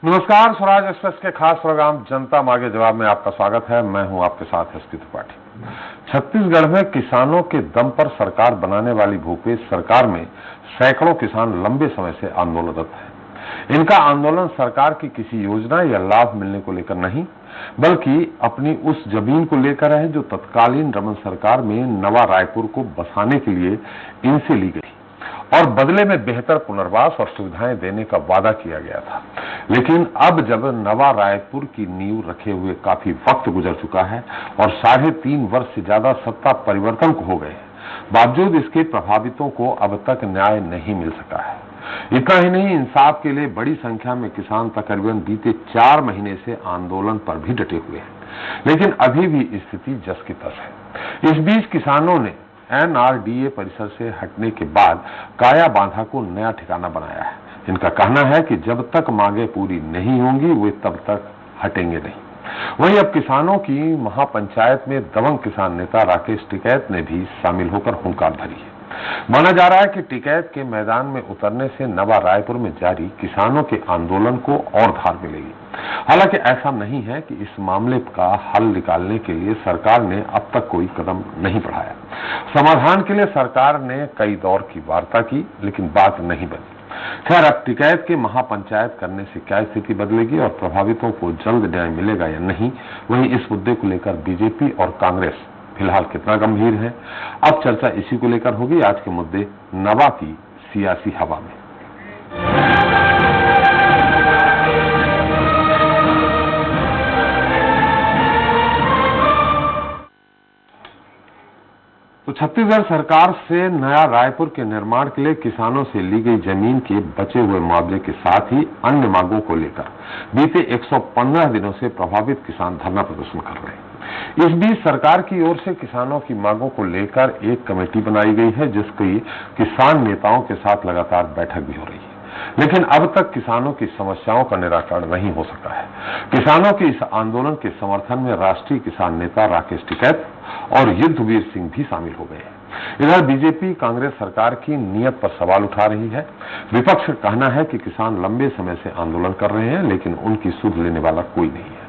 नमस्कार, स्वराज एक्सप्रेस के खास प्रोग्राम जनता मांगे जवाब में आपका स्वागत है। मैं हूं आपके साथ एसपी त्रिपाठी। छत्तीसगढ़ में किसानों के दम पर सरकार बनाने वाली भूपेश सरकार में सैकड़ों किसान लंबे समय से आंदोलनरत हैं। इनका आंदोलन सरकार की किसी योजना या लाभ मिलने को लेकर नहीं, बल्कि अपनी उस जमीन को लेकर है जो तत्कालीन रमन सरकार में नवा रायपुर को बसाने के लिए इनसे ली गई और बदले में बेहतर पुनर्वास और सुविधाएं देने का वादा किया गया था। लेकिन अब जब नवा रायपुर की नींव रखे हुए काफी वक्त गुजर चुका है और 3.5 वर्ष से ज्यादा सत्ता परिवर्तन को हो गए हैं, बावजूद इसके प्रभावितों को अब तक न्याय नहीं मिल सका है। इतना ही नहीं, इंसाफ के लिए बड़ी संख्या में किसान तकरीबन बीते 4 महीने से आंदोलन पर भी डटे हुए हैं, लेकिन अभी भी स्थिति जस की तस है। इस बीच किसानों ने NRDA परिसर से हटने के बाद काया बांधा को नया ठिकाना बनाया है। इनका कहना है कि जब तक मांगे पूरी नहीं होंगी वे तब तक हटेंगे नहीं। वहीं अब किसानों की महापंचायत में दबंग किसान नेता राकेश टिकैत ने भी शामिल होकर हुंकार भरी है। माना जा रहा है कि टिकैत के मैदान में उतरने से नवा रायपुर में जारी किसानों के आंदोलन को और धार मिलेगी। हालांकि ऐसा नहीं है कि इस मामले का हल निकालने के लिए सरकार ने अब तक कोई कदम नहीं बढ़ाया। समाधान के लिए सरकार ने कई दौर की वार्ता की, लेकिन बात नहीं बनी। खैर, अब टिकैत के महापंचायत करने से क्या स्थिति बदलेगी और प्रभावितों को जल्द न्याय मिलेगा या नहीं, वहीं इस मुद्दे को लेकर बीजेपी और कांग्रेस फिलहाल कितना गंभीर है, अब चर्चा इसी को लेकर होगी आज के मुद्दे नवा की सियासी हवा में। तो छत्तीसगढ़ सरकार से नया रायपुर के निर्माण के लिए किसानों से ली गई जमीन के बचे हुए मुआवजे के साथ ही अन्य मांगों को लेकर बीते 115 दिनों से प्रभावित किसान धरना प्रदर्शन कर रहे हैं। इस बीच सरकार की ओर से किसानों की मांगों को लेकर एक कमेटी बनाई गई है, जिसकी किसान नेताओं के साथ लगातार बैठक भी हो रही है, लेकिन अब तक किसानों की समस्याओं का निराकरण नहीं हो सका है। किसानों के इस आंदोलन के समर्थन में राष्ट्रीय किसान नेता राकेश टिकैत और युद्धवीर सिंह भी शामिल हो गए हैं। इधर बीजेपी कांग्रेस सरकार की नीयत पर सवाल उठा रही है। विपक्ष का कहना है कि किसान लंबे समय से आंदोलन कर रहे हैं, लेकिन उनकी सुध लेने वाला कोई नहीं है।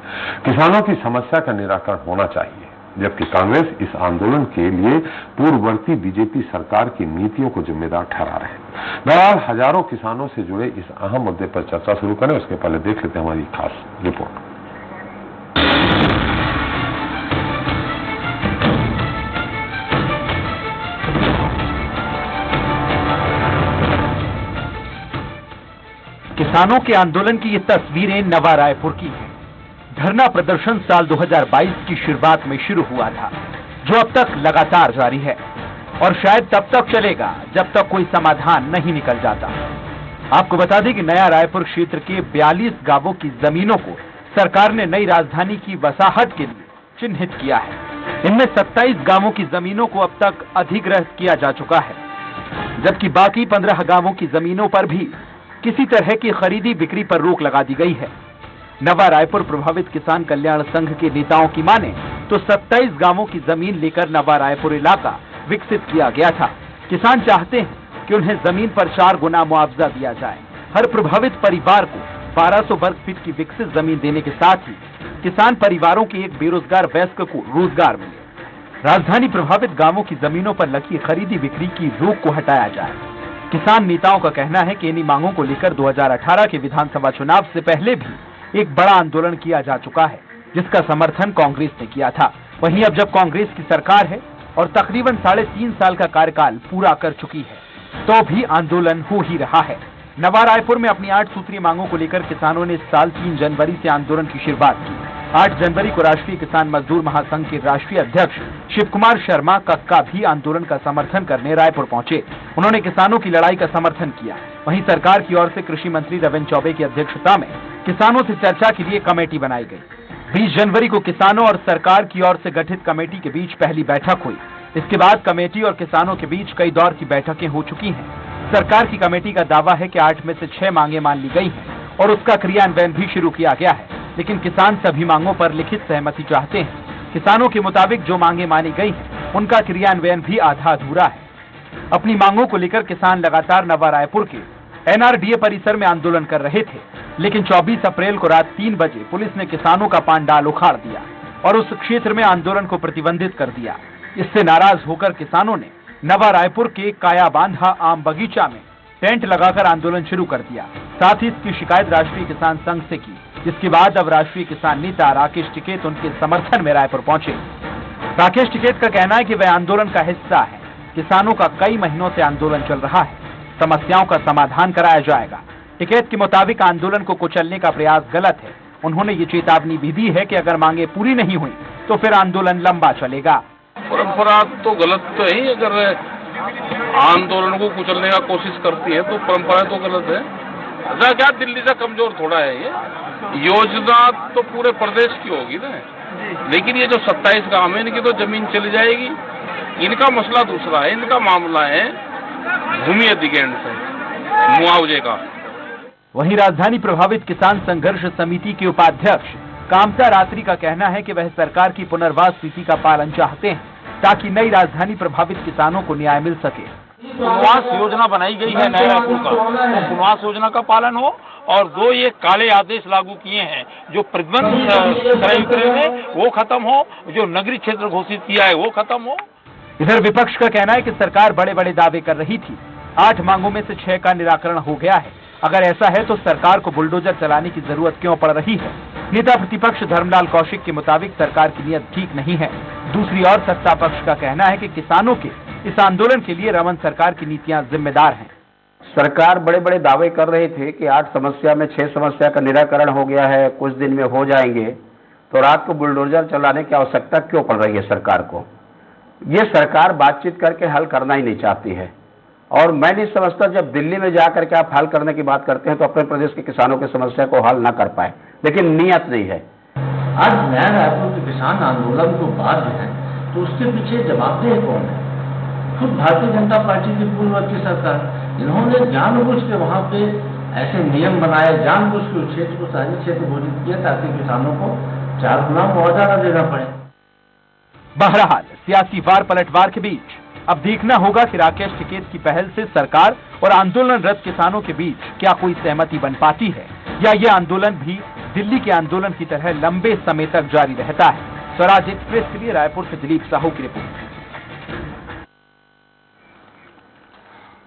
किसानों की समस्या का निराकरण होना चाहिए, जबकि कांग्रेस इस आंदोलन के लिए पूर्ववर्ती बीजेपी सरकार की नीतियों को जिम्मेदार ठहरा रहे हैं। बहरहाल हजारों किसानों से जुड़े इस अहम मुद्दे पर चर्चा शुरू करें उसके पहले देख लेते हैं हमारी खास रिपोर्ट। किसानों के आंदोलन की ये तस्वीरें नवा रायपुर की हैं। धरना प्रदर्शन साल 2022 की शुरुआत में शुरू हुआ था, जो अब तक लगातार जारी है और शायद तब तक चलेगा जब तक कोई समाधान नहीं निकल जाता। आपको बता दें कि नया रायपुर क्षेत्र के 42 गांवों की जमीनों को सरकार ने नई राजधानी की वसाहत के लिए चिन्हित किया है। इनमें 27 गांवों की जमीनों को अब तक अधिग्रहित किया जा चुका है, जबकि बाकी 15 गांवों की जमीनों पर भी किसी तरह की खरीदी बिक्री पर रोक लगा दी गई है। नवा रायपुर प्रभावित किसान कल्याण संघ के नेताओं की माने तो 27 गांवों की जमीन लेकर नवा रायपुर इलाका विकसित किया गया था। किसान चाहते हैं कि उन्हें जमीन पर 4 गुना मुआवजा दिया जाए। हर प्रभावित परिवार को 1200 वर्ग फीट की विकसित जमीन देने के साथ ही किसान परिवारों के एक बेरोजगार वयस्क को रोजगार मिले। राजधानी प्रभावित गांवों की जमीनों पर लगी खरीदी बिक्री की रोक को हटाया जाए। किसान नेताओं का कहना है कि इन्हीं मांगों को लेकर 2018 के विधानसभा चुनाव से पहले भी एक बड़ा आंदोलन किया जा चुका है, जिसका समर्थन कांग्रेस ने किया था। वहीं अब जब कांग्रेस की सरकार है और तकरीबन 3.5 साल का कार्यकाल पूरा कर चुकी है, तो भी आंदोलन हो ही रहा है। नवा रायपुर में अपनी 8 सूत्रीय मांगों को लेकर किसानों ने इस साल 3 जनवरी से आंदोलन की शुरुआत की। 8 जनवरी को राष्ट्रीय किसान मजदूर महासंघ के राष्ट्रीय अध्यक्ष शिव कुमार शर्मा कक्का भी आंदोलन का समर्थन करने रायपुर पहुंचे। उन्होंने किसानों की लड़ाई का समर्थन किया। वहीं सरकार की ओर से कृषि मंत्री रविन्द्र चौबे की अध्यक्षता में किसानों से चर्चा के लिए कमेटी बनाई गई। 20 जनवरी को किसानों और सरकार की ओर से गठित कमेटी के बीच पहली बैठक हुई। इसके बाद कमेटी और किसानों के बीच कई दौर की बैठकें हो चुकी हैं। सरकार की कमेटी का दावा है कि 8 में से 6 मांगे मान ली गई हैं और उसका क्रियान्वयन भी शुरू किया गया है, लेकिन किसान सभी मांगों पर लिखित सहमति चाहते हैं। किसानों के मुताबिक जो मांगे मानी गई हैं, उनका क्रियान्वयन भी आधा अधूरा है। अपनी मांगों को लेकर किसान लगातार नवा रायपुर के NRDA परिसर में आंदोलन कर रहे थे। लेकिन 24 अप्रैल को रात 3 बजे पुलिस ने किसानों का पांडाल उखाड़ दिया और उस क्षेत्र में आंदोलन को प्रतिबंधित कर दिया। इससे नाराज होकर किसानों ने नवा रायपुर के कायाबांधा आम बगीचा में टेंट लगाकर आंदोलन शुरू कर दिया। साथ ही इसकी शिकायत राष्ट्रीय किसान संघ से की, जिसके बाद अब राष्ट्रीय किसान नेता राकेश टिकैत उनके समर्थन में रायपुर पहुंचे। राकेश टिकैत का कहना है कि वह आंदोलन का हिस्सा है। किसानों का कई महीनों से आंदोलन चल रहा है, समस्याओं का समाधान कराया जाएगा। टिकैत के मुताबिक आंदोलन को कुचलने का प्रयास गलत है। उन्होंने ये चेतावनी भी दी है कि अगर मांगे पूरी नहीं हुई तो फिर आंदोलन लंबा चलेगा। परंपरा तो गलत तो है, अगर आंदोलन को कुचलने का कोशिश करती है तो परंपरा तो गलत है। ऐसा क्या दिल्ली से कमजोर थोड़ा है ये योजना तो पूरे प्रदेश की होगी ना, लेकिन ये जो 27 गांव है इनकी तो जमीन चली जाएगी। इनका मसला दूसरा है, इनका मामला है भूमि अधिग्रहण से मुआवजे का। वहीं राजधानी प्रभावित किसान संघर्ष समिति के उपाध्यक्ष कामता रात्रि का कहना है कि वह सरकार की पुनर्वास नीति का पालन चाहते हैं ताकि नई राजधानी प्रभावित किसानों को न्याय मिल सके। पुनर्वास योजना बनाई गई है नया रायपुर का, तो पुनर्वास योजना का पालन हो और जो ये काले आदेश लागू किए हैं, जो प्रतिबंध क्रय विक्रय में वो खत्म हो, जो नगरीय क्षेत्र घोषित किया है वो खत्म हो। इधर विपक्ष का कहना है कि सरकार बड़े बड़े दावे कर रही थी, 8 मांगों में से 6 का निराकरण हो गया है। अगर ऐसा है तो सरकार को बुलडोजर चलाने की जरूरत क्यों पड़ रही है? नेता प्रतिपक्ष धर्मलाल कौशिक के मुताबिक सरकार की नीयत ठीक नहीं है। दूसरी ओर सत्ता पक्ष का कहना है कि किसानों के इस आंदोलन के लिए रमन सरकार की नीतियां जिम्मेदार हैं। सरकार बड़े बड़े दावे कर रहे थे कि 8 समस्या में 6 समस्या का निराकरण हो गया है, कुछ दिन में हो जाएंगे, तो रात को बुलडोजर चलाने की आवश्यकता क्यों पड़ रही है सरकार को? ये सरकार बातचीत करके हल करना ही नहीं चाहती है। और मैं नहीं समझता जब दिल्ली में जाकर के आप हल करने की बात करते हैं तो अपने प्रदेश के किसानों की समस्या को हल ना कर पाए, लेकिन नियत नहीं है। आज नया रायपुर के किसान आंदोलन को बाध्य है तो उसके पीछे जवाबदेह कौन है? खुद भारतीय जनता पार्टी की पूर्ववर्ती सरकार, इन्होंने जानबूझ के वहां पे ऐसे नियम बनाए, जानबूझ के उस क्षेत्र को साझी क्षेत्र घोषित किया ताकि किसानों को 4 गुना मुआवजा न देना पड़े। बहरहाल सियासी वार पलटवार के बीच अब देखना होगा कि राकेश टिकैत की पहल से सरकार और आंदोलनरत किसानों के बीच क्या कोई सहमति बन पाती है या ये आंदोलन भी दिल्ली के आंदोलन की तरह लंबे समय तक जारी रहता है। स्वराज एक्सप्रेस के लिए रायपुर से दिलीप साहू की रिपोर्ट।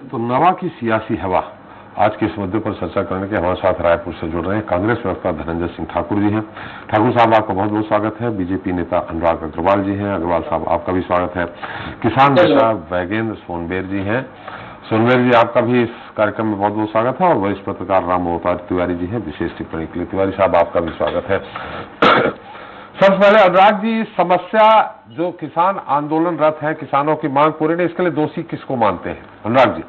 तो नवा की सियासी हवा, आज के इस मुद्दे पर चर्चा करने के हमारे साथ रायपुर से जुड़ रहे हैं कांग्रेस प्रवक्ता धनंजय सिंह ठाकुर जी हैं। ठाकुर साहब आपका बहुत बहुत स्वागत है। बीजेपी नेता अनुराग अग्रवाल जी हैं। अग्रवाल साहब आपका भी स्वागत है। किसान नेता वैगेंद्र सोनबेर जी हैं। सोनबेर जी आपका भी इस कार्यक्रम में बहुत बहुत स्वागत है। और वरिष्ठ पत्रकार राम अवतार तिवारी जी हैं विशेष टिप्पणी के लिए। तिवारी साहब आपका भी स्वागत है। सबसे पहले अनुराग जी, समस्या जो किसान आंदोलनरत है, किसानों की मांग पूरी नहीं, इसके लिए दोषी किसको मानते हैं? अनुराग जी।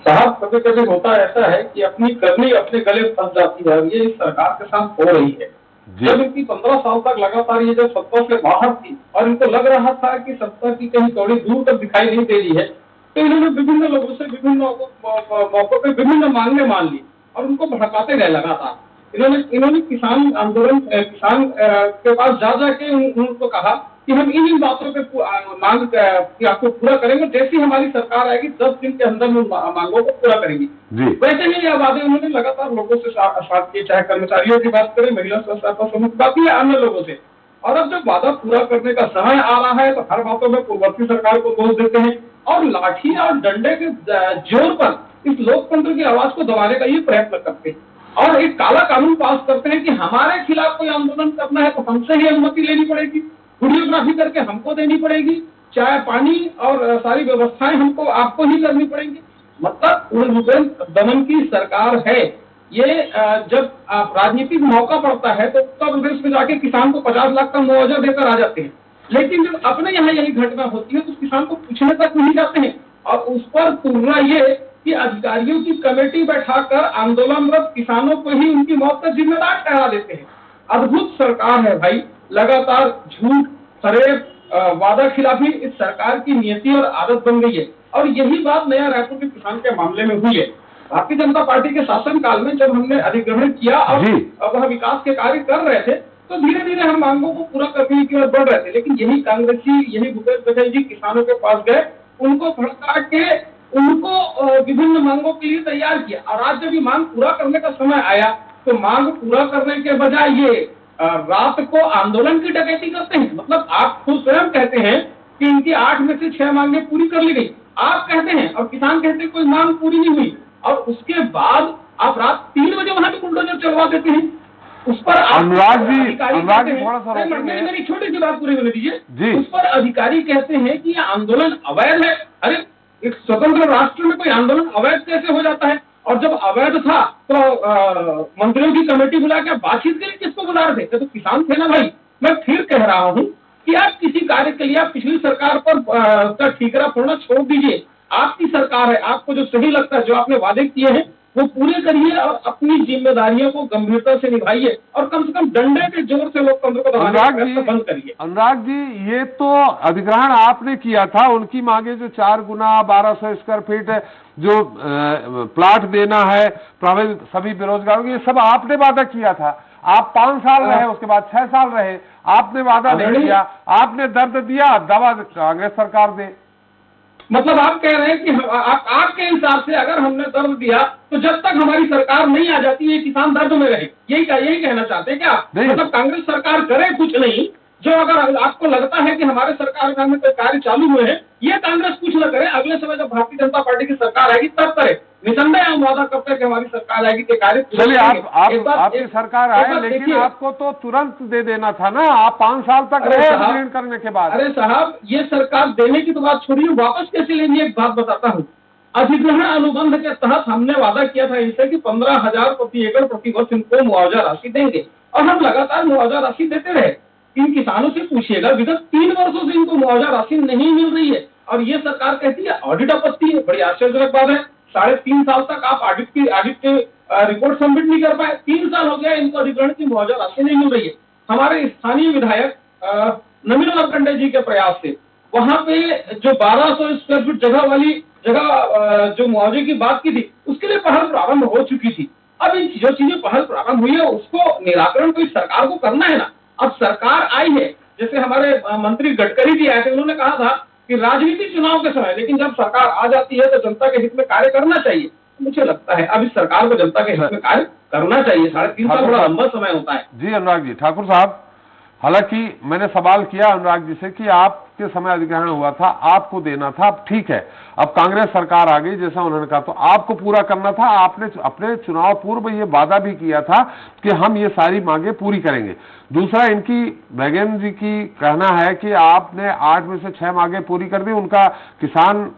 साहब, कभी कभी होता ऐसा है कि अपनी करनी अपने गले फंस जाती है। ये इस सरकार के साथ हो रही है। जब इनकी 15 साल तक लगातार ये जब सत्ता से बाहर थी और इनको लग रहा था कि सत्ता की कहीं कौड़ी दूर तक दिखाई नहीं दे रही है, तो इन्होंने विभिन्न लोगों से विभिन्न मौकों पर विभिन्न मांगे मान ली और उनको भड़काते रहे लगातार। इन्होंने किसान आंदोलन किसान के पास जा जाके उनको कहा कि हम इन बातों पे मांग कि आपको पूरा करेंगे, जैसी हमारी सरकार आएगी 10 दिन के अंदर मांगों को पूरा करेंगे। वैसे ही ये वादे उन्होंने लगातार लोगों से साथ किए, चाहे कर्मचारियों की बात करें, महिला स्वच्छता समूह की बात या अन्य लोगों से। और अब जब वादा पूरा करने का समय आ रहा है तो हर बातों में पूर्ववर्ती सरकार को दोष देते हैं और लाठी और डंडे के जोर पर इस लोकतंत्र की आवाज को दबाने का ये प्रयत्न करते हैं और एक काला कानून पास करते हैं कि हमारे खिलाफ कोई आंदोलन करना है तो हमसे ही अनुमति लेनी पड़ेगी, वीडियोग्राफी करके हमको देनी पड़ेगी, चाहे पानी और सारी व्यवस्थाएं हमको आपको ही करनी पड़ेंगी। मतलब पूर्ण दमन की सरकार है ये। जब राजनीतिक मौका पड़ता है तो उत्तर प्रदेश में जाके किसान को 50 लाख का मुआवजा देकर आ जाते हैं, लेकिन जब अपने यहाँ यही घटना होती है तो किसान को पूछने तक नहीं जाते हैं। और उस पर तुलना ये कि अधिकारियों की कमेटी बैठाकर आंदोलनरत किसानों को ही उनकी मौत का जिम्मेदार ठहरा देते हैं। अद्भुत सरकार है भाई, लगातार झूठ, फरेब, वादा खिलाफी इस सरकार की नियति और आदत बन गई है। और यही बात नया रायपुर के किसान के मामले में हुई है। भारतीय जनता पार्टी के शासन काल में जब हमने अधिग्रहण किया और वह विकास के कार्य कर रहे थे तो धीरे धीरे हम मांगों को पूरा करने की ओर बढ़ रहे थे, लेकिन यही कांग्रेसी, यही भूपेश बघेल जी किसानों के पास गए, उनको भड़का के उनको विभिन्न मांगों के लिए तैयार किया, और आज जब ये मांग पूरा करने का समय आया तो मांग पूरा करने के बजाय ये रात को आंदोलन की डकैती करते हैं। मतलब आप खुद स्वयं कहते हैं कि इनकी 8 में से 6 मांगे पूरी कर ली गई, आप कहते हैं, और किसान कहते हैं कोई मांग पूरी नहीं हुई, और उसके बाद आप रात 3 बजे वहां पे बुलडोजर चलवा देते हैं। उस पर अनुराग जी थोड़ा सा रोकेंगे? मेरी छोटी सी बात पूरी होने जी। दीजिए। उस पर अधिकारी कहते हैं कि ये आंदोलन अवैध है। अरे एक स्वतंत्र राष्ट्र में कोई आंदोलन अवैध कैसे हो जाता है? और जब अवैध था तो मंत्रियों की कमेटी बुला के बातचीत के लिए किसको बुला रहे थे? तो किसान थे ना भाई। मैं फिर कह रहा हूँ कि आप किसी कार्य के लिए आप पिछली सरकार पर का ठीकरा फोड़ना छोड़ दीजिए। आपकी सरकार है, आपको जो सही लगता है, जो आपने वादे किए हैं वो पूरे करिए और अपनी जिम्मेदारियों को गंभीरता से निभाइए, और कम से कम डंडे के जोर से लोकतंत्र को दबाने का प्रयत्न बंद करिए। अनुराग जी, ये तो अधिग्रहण आपने किया था, उनकी मांगे जो 4 गुना 1200 स्क्वायर फीट जो प्लाट देना है सभी बेरोजगारों को, ये सब आपने वादा किया था। आप 5 साल रहे, उसके बाद 6 साल रहे, आपने वादा नहीं किया, आपने दर्द दिया, दवा कांग्रेस सरकार दे। मतलब आप कह रहे हैं कि आपके हिसाब से अगर हमने दर्द दिया तो जब तक हमारी सरकार नहीं आ जाती है किसान दर्द में रहे, यही कहना चाहते हैं क्या? मतलब कांग्रेस सरकार करे कुछ नहीं, जो अगर आपको लगता है कि हमारे सरकार में कोई कार्य चालू हुए हैं, ये कांग्रेस कुछ न करे, अगले समय जब भारतीय जनता पार्टी की सरकार आएगी तब करे। निसंदेह हम वादा करते हैं कि हमारी सरकार आएगी तो कार्य। चलिए, आपकी सरकार आए, लेकिन आपको तो तुरंत दे देना था ना, आप 5 साल तक रहे अधिग्रहण करने के बाद। अरे साहब, ये सरकार देने की तो बात छोड़िए, वापस कैसे लेनी है एक बात बताता हूँ। अधिग्रहण अनुबंध के तहत हमने वादा किया था इनसे कि 15,000 प्रति एकड़ प्रति वर्ष इनको मुआवजा राशि देंगे, और हम लगातार मुआवजा राशि देते रहे। इन किसानों से पूछिएगा, विगत 3 वर्षों से इनको मुआवजा राशि नहीं मिल रही है, और ये सरकार कहती है ऑडिट आपत्ति है। बड़ी आश्चर्यजनक बात है, 3.5 साल तक आप ऑडिट की रिपोर्ट सबमिट नहीं कर पाए। 3 साल हो गया इनको अधिग्रहण की मुआवजा राशि नहीं मिल रही है। हमारे स्थानीय विधायक नवीन मार्कंडे जी के प्रयास से वहां पे जो 1200 स्क्वायर फीट जगह वाली जगह जो मुआवजे की बात की थी, उसके लिए पहल प्रारंभ हो चुकी थी। अब इन जो चीजें पहल प्रारंभ हुई है उसको निराकरण तो इस सरकार को करना है ना। अब सरकार आई है, जैसे हमारे मंत्री गडकरी जी आए थे, उन्होंने कहा था कि राजनीतिक चुनाव के समय, लेकिन जब सरकार आ जाती है तो जनता के हित में कार्य करना चाहिए। मुझे लगता है अब इस सरकार को जनता के हित में कार्य करना चाहिए। 3.5 साल बड़ा लंबा समय होता है। जी अनुराग जी, ठाकुर साहब, हालांकि मैंने सवाल किया अनुराग जी से कि आपके समय अधिग्रहण हुआ था, आपको देना था, अब ठीक है, अब कांग्रेस सरकार आ गई, जैसा उन्होंने कहा, तो आपको पूरा करना था। आपने अपने चुनाव पूर्व ये वादा भी किया था कि हम ये सारी मांगे पूरी करेंगे। दूसरा, इनकी वैगेन जी की कहना है कि आपने 8 में से 6 मांगे पूरी कर दी। उनका किसान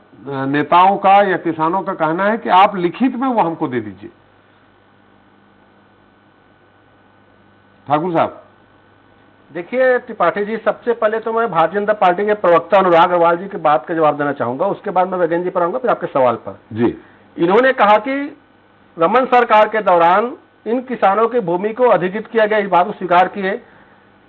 नेताओं का या किसानों का कहना है कि आप लिखित में वो हमको दे दीजिए। ठाकुर साहब, देखिए त्रिपाठी जी, सबसे पहले तो मैं भारतीय जनता पार्टी के प्रवक्ता अनुराग अग्रवाल जी की बात का जवाब देना चाहूंगा, उसके बाद मैं वैगेन जी पर आऊंगा, फिर आपके सवाल पर। जी, इन्होंने कहा कि रमन सरकार के दौरान इन किसानों की भूमि को अधिग्रहित किया गया, इस बात को स्वीकार किए,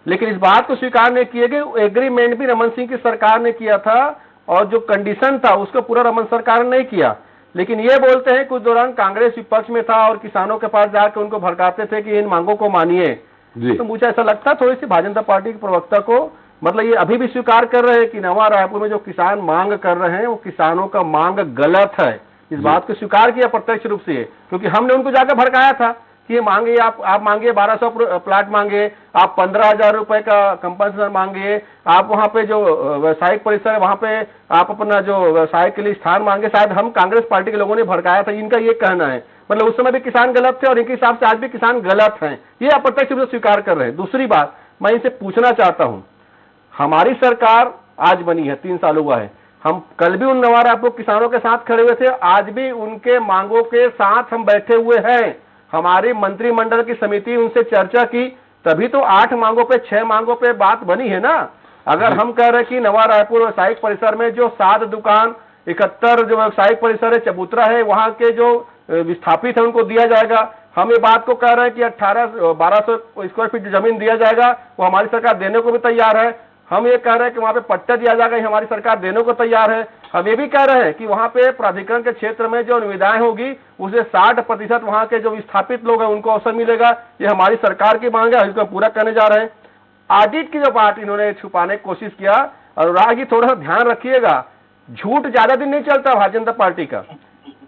लेकिन इस बात को स्वीकार नहीं किए कि एग्रीमेंट भी रमन सिंह की सरकार ने किया था, और जो कंडीशन था उसको पूरा रमन सरकार ने नहीं किया। लेकिन ये बोलते हैं कुछ दौरान कांग्रेस विपक्ष में था और किसानों के पास जाकर उनको भड़काते थे कि इन मांगों को मानिए। तो मुझे ऐसा लगता है थोड़ी सी भारतीय जनता पार्टी के प्रवक्ता को, मतलब ये अभी भी स्वीकार कर रहे हैं कि नवा रायपुर में जो किसान मांग कर रहे हैं वो किसानों का मांग गलत है। इस बात को स्वीकार किया प्रत्यक्ष रूप से, क्योंकि हमने उनको जाकर भड़काया था कि ये मांगे, आप मांगे 1200 प्लाट मांगे, आप 15,000 रुपए का कंपनसेशन मांगे, आप वहां पे जो व्यवसायिक परिसर है वहां पे आप अपना जो व्यवसाय के लिए स्थान मांगे। शायद हम कांग्रेस पार्टी के लोगों ने भड़काया था, इनका ये कहना है। मतलब उस समय भी किसान गलत थे और इनके हिसाब से आज भी किसान गलत हैं, ये अप्रत्यक्ष रूप से स्वीकार कर रहे हैं। दूसरी बात मैं इनसे पूछना चाहता हूं, हमारी सरकार आज बनी है, 3 साल हुआ है, हम कल भी उन नवा रायपुर किसानों के साथ खड़े हुए थे, आज भी उनके मांगों के साथ हम बैठे हुए हैं। हमारी मंत्रिमंडल की समिति उनसे चर्चा की, तभी तो 8 मांगों पे 6 मांगों पे बात बनी है ना। अगर हम कह रहे हैं कि नवा रायपुर व्यवसायिक परिसर में जो 7 दुकान 71 जो व्यवसायिक परिसर है, चबूतरा है, वहां के जो विस्थापित है उनको दिया जाएगा। हम ये बात को कह रहे हैं कि 1200 स्क्वायर फीट जमीन दिया जाएगा, वो हमारी सरकार देने को भी तैयार है। हम ये कह रहे हैं कि वहां पे पट्टा दिया जाएगा, ये हमारी सरकार देने को तैयार है। हम ये भी कह रहे हैं कि वहां पे प्राधिकरण के क्षेत्र में जो निविदाएं होगी उसे 60% वहां के जो विस्थापित लोग हैं उनको अवसर मिलेगा, ये हमारी सरकार की मांग है, इसको पूरा करने जा रहे हैं। ऑडिट की जो बात इन्होंने छुपाने की कोशिश किया, अनुराग जी थोड़ा सा ध्यान रखिएगा, झूठ ज्यादा दिन नहीं चलता भारतीय जनता पार्टी का।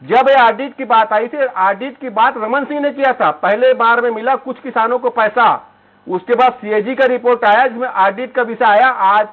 जब ये ऑडिट की बात आई थी, ऑडिट की बात रमन सिंह ने किया था, पहले बार में मिला कुछ किसानों को पैसा, उसके बाद सीएजी का रिपोर्ट आया जिसमें ऑडिट का विषय आया, आज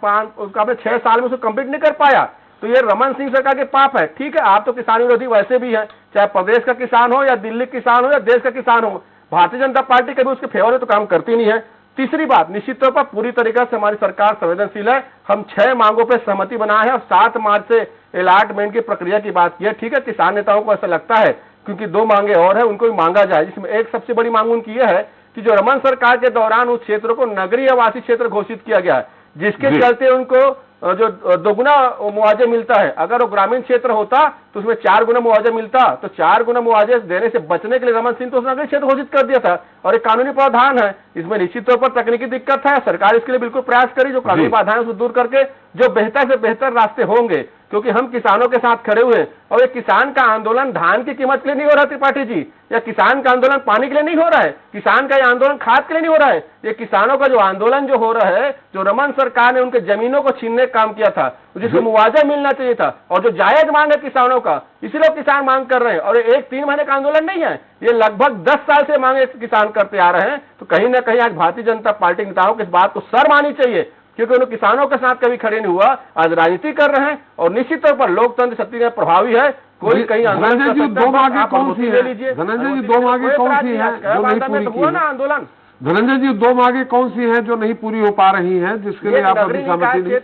6 साल में उसको कंप्लीट नहीं कर पाया। तो ये रमन सिंह सरकार के पाप है। ठीक है, आप तो किसान विरोधी वैसे भी हैं, चाहे प्रदेश का किसान हो या दिल्ली किसान हो या देश का किसान हो, भारतीय जनता पार्टी कभी उसके फेवर में तो काम करती नहीं है। तीसरी बात, निश्चित तौर पर पूरी तरीके से हमारी सरकार संवेदनशील है। हम 6 मांगों पर सहमति बनाए हैं और 7 मार्च से अलॉटमेंट की प्रक्रिया की बात की है। ठीक है, किसान नेताओं को ऐसा लगता है क्योंकि 2 मांगे और है, उनको भी मांगा जाए, जिसमें एक सबसे बड़ी मांग उनकी यह है कि जो रमन सरकार के दौरान उस क्षेत्र को नगरीय आवासीय क्षेत्र घोषित किया गया है, जिसके चलते उनको जो दोगुना मुआवजा मिलता है। अगर वो ग्रामीण क्षेत्र होता तो उसमें 4 गुना मुआवजा मिलता, तो 4 गुना मुआवजे देने से बचने के लिए रमन सिंह तो उसने नगरीय क्षेत्र घोषित कर दिया था और एक कानूनी प्रावधान है। इसमें निश्चित तौर पर तकनीकी दिक्कत है, सरकार इसके लिए बिल्कुल प्रयास करी, जो कानूनी बाधाएं उसको दूर करके जो बेहतर से बेहतर रास्ते होंगे, क्योंकि हम किसानों के साथ खड़े हुए हैं। और ये किसान का आंदोलन धान की कीमत के लिए नहीं हो रहा त्रिपाठी जी, या किसान का आंदोलन पानी के लिए नहीं हो रहा है, किसान का ये आंदोलन खाद के लिए नहीं हो रहा है। ये किसानों का जो आंदोलन जो हो रहा है, जो रमन सरकार ने उनके जमीनों को छीनने का काम किया था, जिसको मुआवजा मिलना चाहिए था और जो जायज मांग है किसानों का, इसीलिए किसान मांग कर रहे हैं। और ये 3 महीने का आंदोलन नहीं है, ये लगभग 10 साल से मांगे किसान करते आ रहे हैं। तो कहीं ना कहीं आज भारतीय जनता पार्टी के नेताओं को इस बात को शर्म आनी चाहिए, क्योंकि उन्होंने किसानों के साथ कभी खड़े नहीं हुआ, आज राजनीति कर रहे हैं। और निश्चित तौर पर लोकतंत्र शक्ति में प्रभावी है, कोई कहीं आंदोलन कर सकता है। 2 मांगे कौन सी है? लीजिए धनंजय जी, 2 मांगे कौन सी है जो नहीं पूरी की ना आंदोलन? धनंजय जी, 2 मांगे कौन सी हैं जो नहीं पूरी हो पा रही हैं, जिसके लिए आप अभी सहमति नहीं?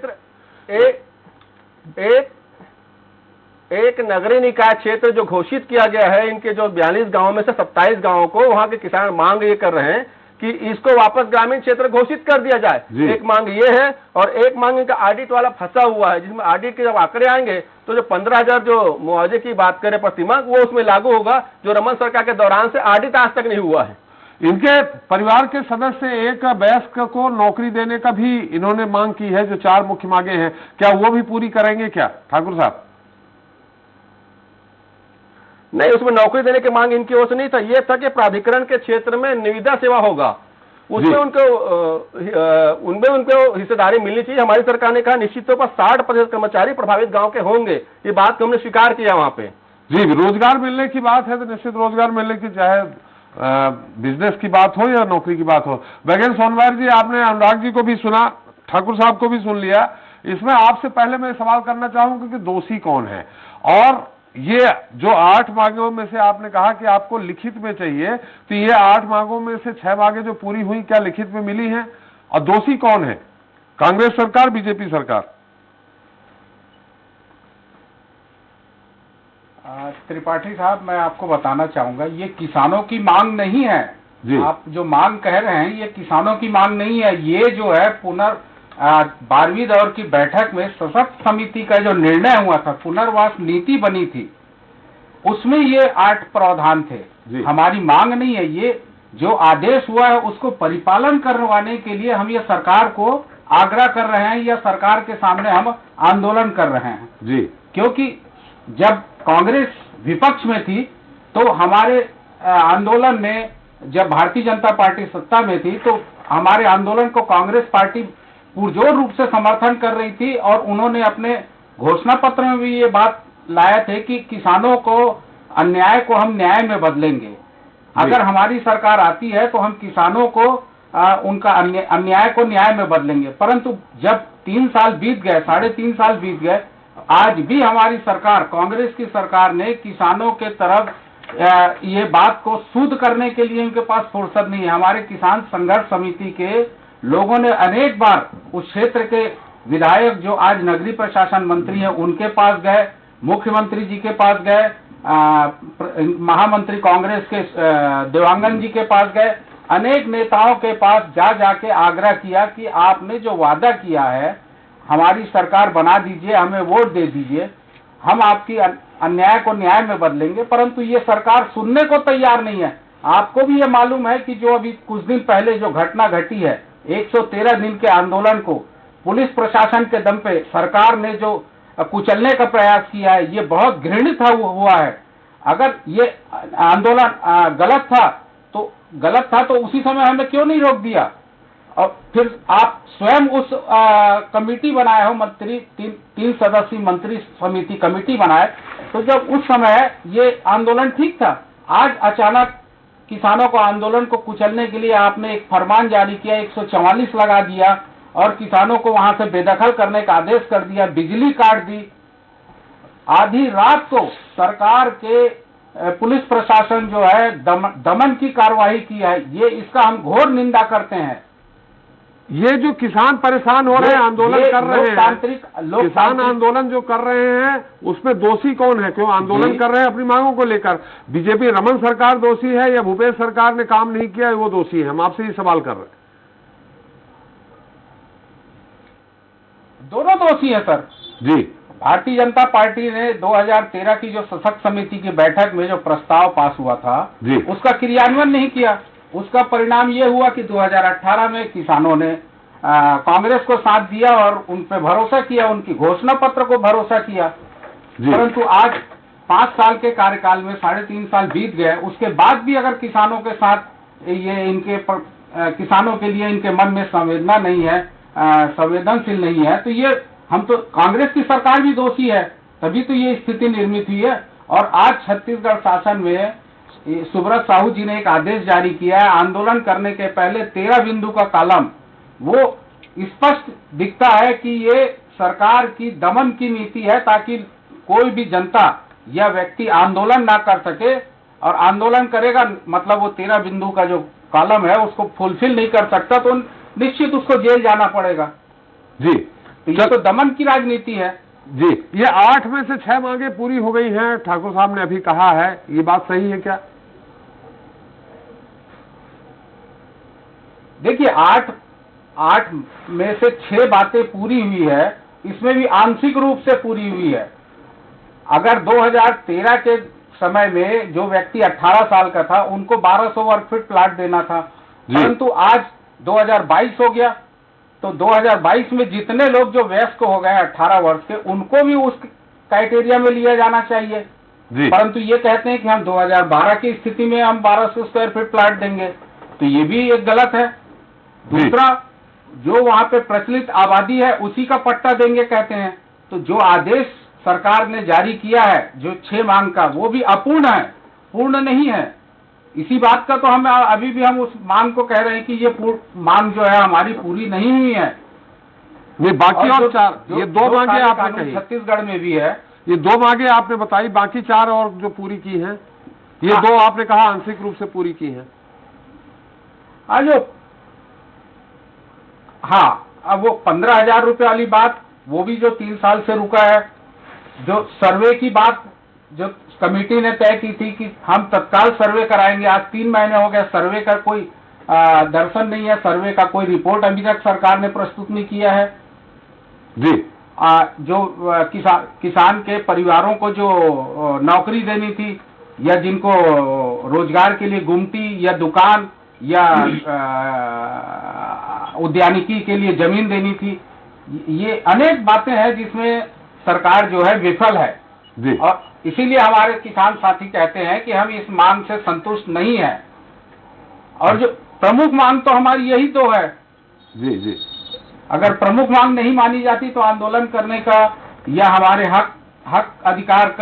एक नगरीय निकाय क्षेत्र जो घोषित किया गया है, इनके जो 42 गांवों में से 27 गांवों को वहां के किसान मांग ये कर रहे हैं कि इसको वापस ग्रामीण क्षेत्र घोषित कर दिया जाए। एक मांग ये है और एक मांग इनका ऑडिट वाला फंसा हुआ है, जिसमें ऑडिट के जब आंकड़े आएंगे तो जो 15,000 जो मुआवजे की बात करें प्रतिमाह, वो उसमें लागू होगा, जो रमन सरकार के दौरान से ऑडिट आज तक नहीं हुआ है। इनके परिवार के सदस्य एक वयस्क को नौकरी देने का भी इन्होंने मांग की है, जो 4 मुख्य मांगे हैं, क्या वो भी पूरी करेंगे क्या ठाकुर साहब? नहीं, उसमें नौकरी देने की मांग इनकी ओर से नहीं था, ये था कि प्राधिकरण के क्षेत्र में निविदा सेवा होगा, उसमें उनको हिस्सेदारी मिलनी चाहिए। हमारी सरकार ने कहा निश्चित तौर पर 60% कर्मचारी प्रभावित गांव के होंगे, ये बात को हमने स्वीकार किया वहां पे। जी, रोजगार मिलने की बात है तो निश्चित रोजगार मिलने की, चाहे बिजनेस की बात हो या नौकरी की बात हो। वैगन सोनवार जी, आपने अनुराग जी को भी सुना, ठाकुर साहब को भी सुन लिया। इसमें आपसे पहले मैं सवाल करना चाहूंगा कि दोषी कौन है, और ये जो 8 मांगों में से आपने कहा कि आपको लिखित में चाहिए, तो ये 8 मांगों में से 6 मांगे जो पूरी हुई, क्या लिखित में मिली हैं? और दोषी कौन है, कांग्रेस सरकार, बीजेपी सरकार? त्रिपाठी साहब, मैं आपको बताना चाहूंगा, ये किसानों की मांग नहीं है। आप जो मांग कह रहे हैं ये किसानों की मांग नहीं है। ये जो है 12वीं दौर की बैठक में सशक्त समिति का जो निर्णय हुआ था, पुनर्वास नीति बनी थी, उसमें ये 8 प्रावधान थे। हमारी मांग नहीं है। ये जो आदेश हुआ है उसको परिपालन करवाने के लिए हम ये सरकार को आग्रह कर रहे हैं, या सरकार के सामने हम आंदोलन कर रहे हैं जी। क्योंकि जब कांग्रेस विपक्ष में थी तो हमारे आंदोलन में, जब भारतीय जनता पार्टी सत्ता में थी तो हमारे आंदोलन को कांग्रेस पार्टी पुरजोर रूप से समर्थन कर रही थी, और उन्होंने अपने घोषणा पत्र में भी ये बात लाए थे कि किसानों को अन्याय को हम न्याय में बदलेंगे। अगर हमारी सरकार आती है तो हम किसानों को उनका अन्याय को न्याय में बदलेंगे। परंतु जब 3 साल बीत गए, 3.5 साल बीत गए, आज भी हमारी सरकार, कांग्रेस की सरकार ने किसानों के तरफ ये बात को शुद्ध करने के लिए उनके पास फुर्सत नहीं है। हमारे किसान संघर्ष समिति के लोगों ने अनेक बार उस क्षेत्र के विधायक जो आज नगरीय प्रशासन मंत्री हैं उनके पास गए, मुख्यमंत्री जी के पास गए, महामंत्री कांग्रेस के देवांगन जी के पास गए, अनेक नेताओं के पास जाके आग्रह किया कि आपने जो वादा किया है हमारी सरकार बना दीजिए, हमें वोट दे दीजिए, हम आपकी अन्याय को न्याय में बदलेंगे। परंतु ये सरकार सुनने को तैयार नहीं है। आपको भी ये मालूम है कि जो अभी कुछ दिन पहले जो घटना घटी है, 113 दिन के आंदोलन को पुलिस प्रशासन के दम पे सरकार ने जो कुचलने का प्रयास किया है, ये बहुत घृणित हुआ है। अगर ये आंदोलन गलत था तो उसी समय हमें क्यों नहीं रोक दिया? और फिर आप स्वयं उस कमेटी बनाए हो, मंत्री तीन सदस्यीय मंत्री समिति कमेटी बनाए, तो जब उस समय ये आंदोलन ठीक था, आज अचानक किसानों को आंदोलन को कुचलने के लिए आपने एक फरमान जारी किया, 144 लगा दिया और किसानों को वहां से बेदखल करने का आदेश कर दिया, बिजली काट दी। आधी रात को सरकार के पुलिस प्रशासन जो है दमन की कार्रवाई की है, ये इसका हम घोर निंदा करते हैं। ये जो किसान परेशान हो रहे हैं, आंदोलन कर रहे हैं, किसान आंदोलन जो कर रहे हैं, उसमें दोषी कौन है? क्यों आंदोलन कर रहे हैं अपनी मांगों को लेकर? बीजेपी रमन सरकार दोषी है या भूपेश सरकार ने काम नहीं किया है वो दोषी है? हम आपसे ये सवाल कर रहे हैं। दोनों दोषी है सर जी। भारतीय जनता पार्टी ने 2013 की जो सशक्त समिति की बैठक में जो प्रस्ताव पास हुआ था जी, उसका क्रियान्वयन नहीं किया। उसका परिणाम ये हुआ कि 2018 में किसानों ने कांग्रेस को साथ दिया और उन पे भरोसा किया, उनकी घोषणा पत्र को भरोसा किया। परंतु आज 5 साल के कार्यकाल में 3.5 साल बीत गए, उसके बाद भी अगर किसानों के साथ ये किसानों के लिए इनके मन में संवेदना नहीं है, संवेदनशील नहीं है, तो ये हम तो कांग्रेस की सरकार भी दोषी है, तभी तो ये स्थिति निर्मित हुई है। और आज छत्तीसगढ़ शासन में सुब्रत साहू जी ने एक आदेश जारी किया है, आंदोलन करने के पहले 13 बिंदु का कॉलम, वो स्पष्ट दिखता है कि ये सरकार की दमन की नीति है, ताकि कोई भी जनता या व्यक्ति आंदोलन ना कर सके, और आंदोलन करेगा मतलब वो 13 बिंदु का जो कॉलम है उसको फुलफिल नहीं कर सकता तो निश्चित उसको जेल जाना पड़ेगा। जी, तो ये तो दमन की राजनीति है। जी, ये 8 में से 6 मांगे पूरी हो गई हैं, ठाकुर साहब ने अभी कहा है, ये बात सही है क्या? देखिए 8 में से 6 बातें पूरी हुई है, इसमें भी आंशिक रूप से पूरी हुई है। अगर 2013 के समय में जो व्यक्ति 18 साल का था उनको 1200 वर्ग फीट प्लाट देना था, परंतु आज 2022 हो गया, तो 2022 में जितने लोग जो वयस्क हो गए 18 वर्ष के, उनको भी उस क्राइटेरिया में लिया जाना चाहिए। परंतु ये कहते हैं कि हम 2012 की स्थिति में हम 1200 स्क्वायर फीट प्लाट देंगे, तो ये भी एक गलत है। दूसरा, जो वहां पे प्रचलित आबादी है उसी का पट्टा देंगे कहते हैं, तो जो आदेश सरकार ने जारी किया है जो 6 मांग का, वो भी अपूर्ण है, पूर्ण नहीं है। इसी बात का तो हम अभी भी हम उस मांग को कह रहे हैं कि ये मांग जो है हमारी पूरी नहीं हुई है। ये बाकी और 4, ये 2 मांगे आपने कही, छत्तीसगढ़ में भी है, ये 2 मांगे आपने बताई, बाकी 4 और जो पूरी की हैं, ये 2 आपने कहा आंशिक रूप से पूरी की हैं। अब वो 15,000 रुपए वाली बात, वो भी जो 3 साल से रुका है। जो सर्वे की बात जो कमेटी ने तय की थी कि हम तत्काल सर्वे कराएंगे, आज 3 महीने हो गए, सर्वे का कोई दर्शन नहीं है, सर्वे का कोई रिपोर्ट अभी तक सरकार ने प्रस्तुत नहीं किया है। जी, जो किसान के परिवारों को जो नौकरी देनी थी या जिनको रोजगार के लिए गुमटी या दुकान या उद्यानिकी के लिए जमीन देनी थी, ये अनेक बातें हैं जिसमें सरकार जो है विफल है। जी। और इसीलिए हमारे किसान साथी कहते हैं कि हम इस मांग से संतुष्ट नहीं है, और जो प्रमुख मांग तो हमारी यही तो है। जी जी, अगर प्रमुख मांग नहीं मानी जाती तो आंदोलन करने का या हमारे हक अधिकार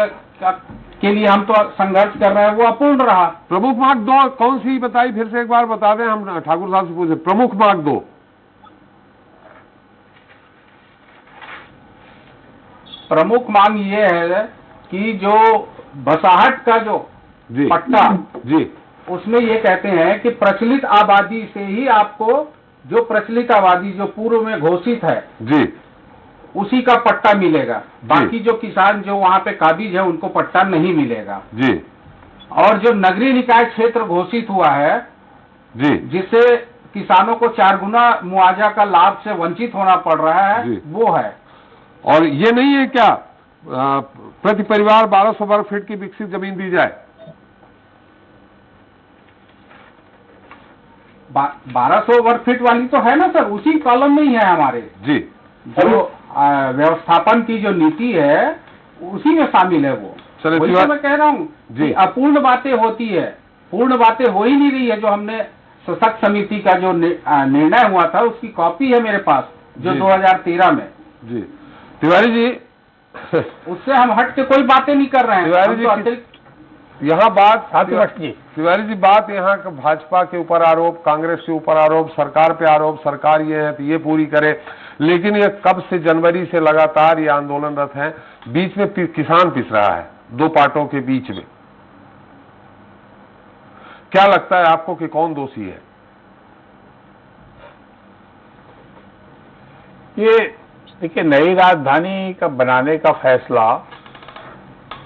के लिए हम तो संघर्ष कर रहे हैं, वो अपूर्ण रहा। प्रमुख मांग 2 कौन सी बताई, फिर से एक बार बता दें, हम ठाकुर साहब से पूछे। प्रमुख मांग 2, प्रमुख मांग ये है कि जो बसाहट का जो पट्टा, जी, उसमें ये कहते हैं कि प्रचलित आबादी से ही आपको, जो प्रचलित आबादी जो पूर्व में घोषित है जी, उसी का पट्टा मिलेगा। बाकी जो किसान जो वहाँ पे काबिज है उनको पट्टा नहीं मिलेगा। जी। और जो नगरीय निकाय क्षेत्र घोषित हुआ है जी, जिससे किसानों को 4 गुना मुआवजा का लाभ से वंचित होना पड़ रहा है, वो है। और ये नहीं है क्या प्रति परिवार 1200 वर्ग फीट की विकसित जमीन दी जाए? 1200 वर्ग फीट वाली तो है ना सर, उसी कॉलम में ही है हमारे। जी, जो व्यवस्थापन की जो नीति है उसी में शामिल है वो। वही तो मैं कह रहा हूँ कि अपूर्ण बातें होती है, पूर्ण बातें हो ही नहीं रही है। जो हमने सशक्त समिति का जो निर्णय हुआ था उसकी कॉपी है मेरे पास, जो 2013 में। जी तिवारी जी, उससे हम हट के कोई बातें नहीं कर रहे हैं। तिवारी जी, यहाँ बात तिवारी जी, बात यहाँ भाजपा के ऊपर आरोप, कांग्रेस के ऊपर आरोप, सरकार पे आरोप, सरकार ये है तो ये पूरी करे, लेकिन ये कब से जनवरी से लगातार ये आंदोलनरत हैं, बीच में किसान पिस रहा है दो पार्टों के बीच में। क्या लगता है आपको कि कौन दोषी है? ये देखिए, नई राजधानी का बनाने का फैसला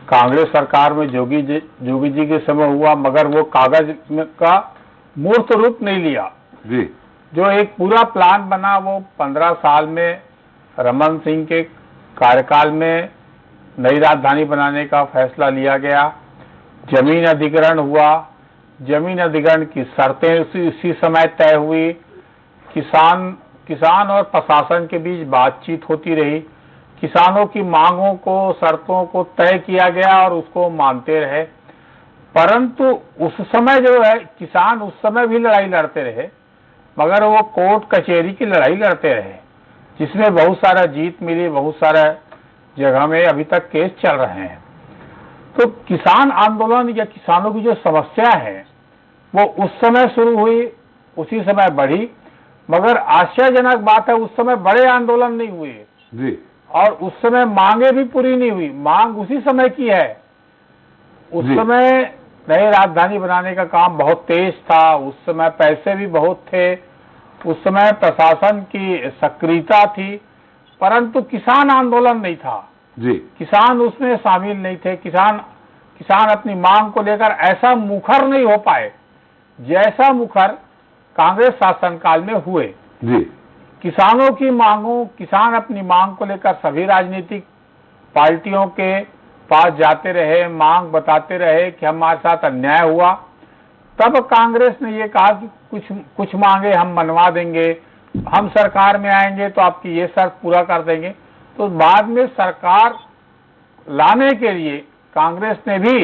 कांग्रेस सरकार में जोगी जी के समय हुआ, मगर वो कागज का मूर्त रूप नहीं लिया जी। जो एक पूरा प्लान बना वो 15 साल में रमन सिंह के कार्यकाल में नई राजधानी बनाने का फैसला लिया गया। जमीन अधिग्रहण हुआ, जमीन अधिग्रहण की शर्तें उसी समय तय हुई। किसान और प्रशासन के बीच बातचीत होती रही, किसानों की मांगों को, शर्तों को तय किया गया और उसको मानते रहे। परंतु उस समय जो है किसान उस समय भी लड़ाई लड़ते रहे, मगर वो कोर्ट कचहरी की लड़ाई लड़ते रहे, जिसमें बहुत सारा जीत मिली, बहुत सारा जगह में अभी तक केस चल रहे हैं। तो किसान आंदोलन या किसानों की जो समस्या है वो उस समय शुरू हुई, उसी समय बढ़ी, मगर आश्चर्यजनक बात है उस समय बड़े आंदोलन नहीं हुए जी, और उस समय मांगे भी पूरी नहीं हुई। मांग उसी समय की है। उस समय नई राजधानी बनाने का काम बहुत तेज था, उस समय पैसे भी बहुत थे, उस समय प्रशासन की सक्रियता थी, परंतु किसान आंदोलन नहीं था जी। किसान उसमें शामिल नहीं थे। किसान अपनी मांग को लेकर ऐसा मुखर नहीं हो पाए जैसा मुखर कांग्रेस शासनकाल में हुए जी। किसानों की मांगों, किसान अपनी मांग को लेकर सभी राजनीतिक पार्टियों के पास जाते रहे, मांग बताते रहे कि हमारे साथ अन्याय हुआ। तब कांग्रेस ने ये कहा कि कुछ मांगे हम मनवा देंगे, हम सरकार में आएंगे तो आपकी ये शर्त पूरा कर देंगे। तो बाद में सरकार लाने के लिए कांग्रेस ने भी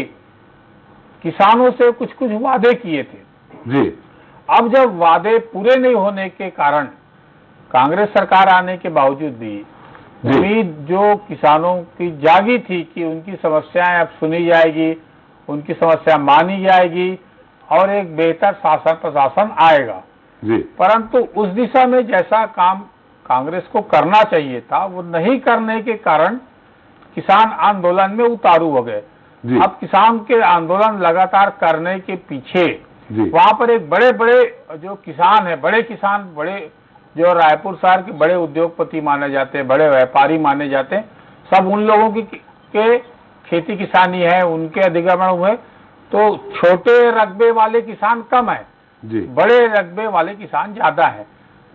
किसानों से कुछ वादे किए थे जी। अब जब वादे पूरे नहीं होने के कारण कांग्रेस सरकार आने के बावजूद भी उम्मीद जो किसानों की जागी थी कि उनकी समस्याएं अब सुनी जाएगी, उनकी समस्या मानी जाएगी और एक बेहतर शासन प्रशासन आएगा जी। परंतु उस दिशा में जैसा काम कांग्रेस को करना चाहिए था वो नहीं करने के कारण किसान आंदोलन में उतारू हो गए। अब किसान के आंदोलन लगातार करने के पीछे वहां पर एक बड़े जो किसान है, बड़े जो रायपुर शहर के बड़े उद्योगपति माने जाते हैं, बड़े व्यापारी माने जाते हैं, सब उन लोगों के खेती किसानी है, उनके अधिग्रहण हुए। तो छोटे रकबे वाले किसान कम है जी, बड़े रकबे वाले किसान ज्यादा है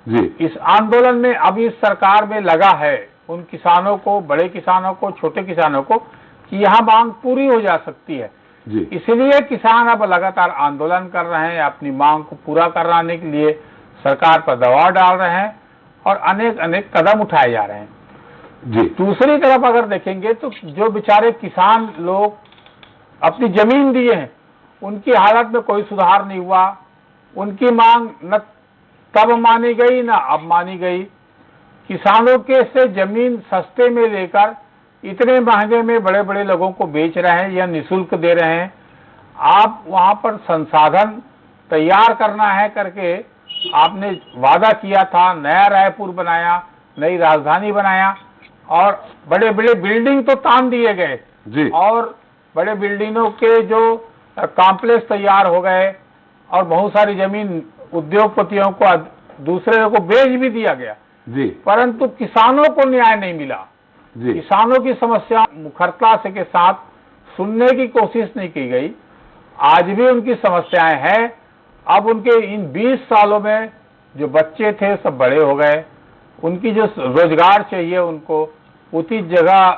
जी। इस आंदोलन में अब इस सरकार में लगा है उन किसानों को, बड़े किसानों को, छोटे किसानों को कि यहाँ मांग पूरी हो जा सकती है जी। इसलिए किसान अब लगातार आंदोलन कर रहे हैं, अपनी मांग को पूरा कराने के लिए सरकार पर दबाव डाल रहे हैं और अनेक कदम उठाए जा रहे हैं जी। दूसरी तरफ अगर देखेंगे तो जो बेचारे किसान लोग अपनी जमीन दिए हैं उनकी हालत में कोई सुधार नहीं हुआ। उनकी मांग न तब मानी गई न अब मानी गई। किसानों के से जमीन सस्ते में लेकर इतने महंगे में बड़े लोगों को बेच रहे हैं या निःशुल्क दे रहे हैं। आप वहां पर संसाधन तैयार करना है करके आपने वादा किया था, नया रायपुर बनाया, नई राजधानी बनाया और बड़े बिल्डिंग तो तान दिए गए जी। और बड़े बिल्डिंगों के जो कॉम्प्लेक्स तैयार हो गए और बहुत सारी जमीन उद्योगपतियों को दूसरे को बेच भी दिया गया जी। परंतु किसानों को न्याय नहीं मिला जी। किसानों की समस्या मुखरता से के साथ सुनने की कोशिश नहीं की गई। आज भी उनकी समस्याएं हैं। अब उनके इन 20 सालों में जो बच्चे थे सब बड़े हो गए, उनकी जो रोजगार चाहिए उनको उचित जगह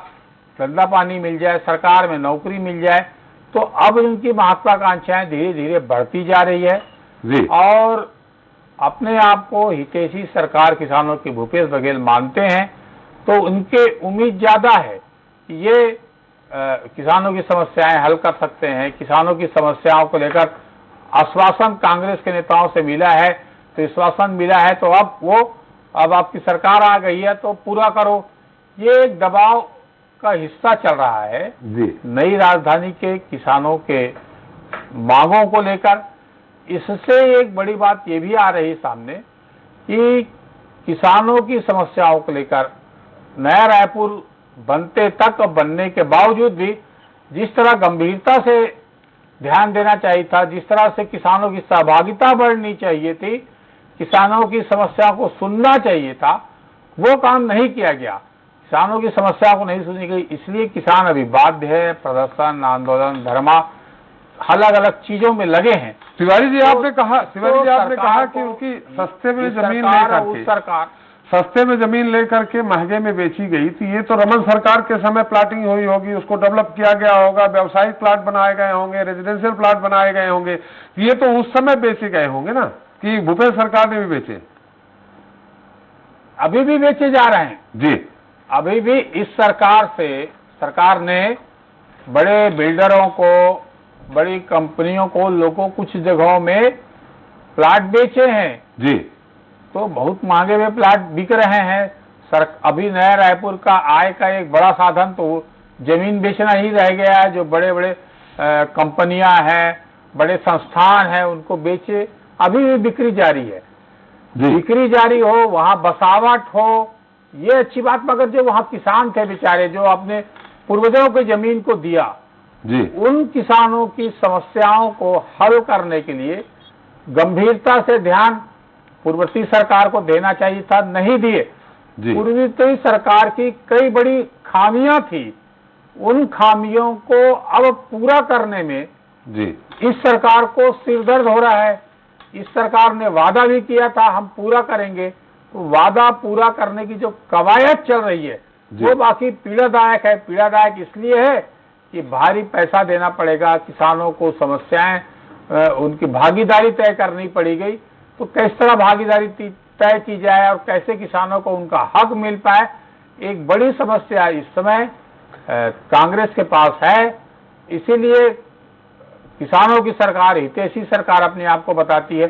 धंधा पानी मिल जाए, सरकार में नौकरी मिल जाए, तो अब उनकी महत्वाकांक्षाएं धीरे धीरे बढ़ती जा रही है जी। और अपने आप को हितैषी सरकार किसानों की भूपेश बघेल मानते हैं तो उनके उम्मीद ज्यादा है कि ये किसानों की समस्याएं हल कर सकते हैं, किसानों की समस्याओं को लेकर आश्वासन कांग्रेस के नेताओं से मिला है, तो आश्वासन मिला है तो अब आपकी सरकार आ गई है तो पूरा करो, ये एक दबाव का हिस्सा चल रहा है जी। नई राजधानी के किसानों के मांगों को लेकर। इससे एक बड़ी बात ये भी आ रही सामने कि किसानों की समस्याओं को लेकर नया रायपुर बनते तक और बनने के बावजूद भी जिस तरह गंभीरता से ध्यान देना चाहिए था, जिस तरह से किसानों की सहभागिता बढ़नी चाहिए थी, किसानों की समस्या को सुनना चाहिए था, वो काम नहीं किया गया। किसानों की समस्या को नहीं सुनी गई, इसलिए किसान अभी बाध्य है, प्रदर्शन, आंदोलन, धरना, अलग अलग चीजों में लगे हैं। तिवारी जी आपने कहा कि उनकी सस्ते में जमीन लेकर के महंगे में बेची गई थी। ये तो रमन सरकार के समय प्लाटिंग हुई होगी, उसको डेवलप किया गया होगा, व्यावसायिक प्लाट बनाए गए होंगे, रेजिडेंशियल प्लाट बनाए गए होंगे, ये तो उस समय बेचे गए होंगे ना, कि भूपेश सरकार ने भी बेचे? अभी भी बेचे जा रहे हैं जी। अभी भी इस सरकार ने बड़े बिल्डरों को, बड़ी कंपनियों को, लोगों कुछ जगहों में प्लाट बेचे हैं जी। तो बहुत महंगे में प्लाट बिक रहे हैं। अभी नया रायपुर का आय का एक बड़ा साधन तो जमीन बेचना ही रह गया है। जो बड़े बड़े कंपनियां हैं, बड़े संस्थान हैं, उनको बेचे, अभी भी बिक्री जारी है। बिक्री जारी हो, वहां बसावट हो, ये अच्छी बात, मगर जो वहां किसान थे बेचारे, जो अपने पूर्वजों की जमीन को दिया जी, उन किसानों की समस्याओं को हल करने के लिए गंभीरता से ध्यान पूर्ववर्ती सरकार को देना चाहिए था, नहीं दिए। पूर्ववर्ती सरकार की कई बड़ी खामियां थी, उन खामियों को अब पूरा करने में जी इस सरकार को सिरदर्द हो रहा है। इस सरकार ने वादा भी किया था हम पूरा करेंगे, तो वादा पूरा करने की जो कवायद चल रही है वो बाकी पीड़ादायक है। पीड़ादायक इसलिए है कि भारी पैसा देना पड़ेगा, किसानों को समस्याएं, उनकी भागीदारी तय करनी पड़ी गई। तो किस तरह भागीदारी तय की जाए और कैसे किसानों को उनका हक मिल पाए, एक बड़ी समस्या इस समय कांग्रेस के पास है। इसीलिए किसानों की सरकार, हितैषी सरकार अपने आप को बताती है,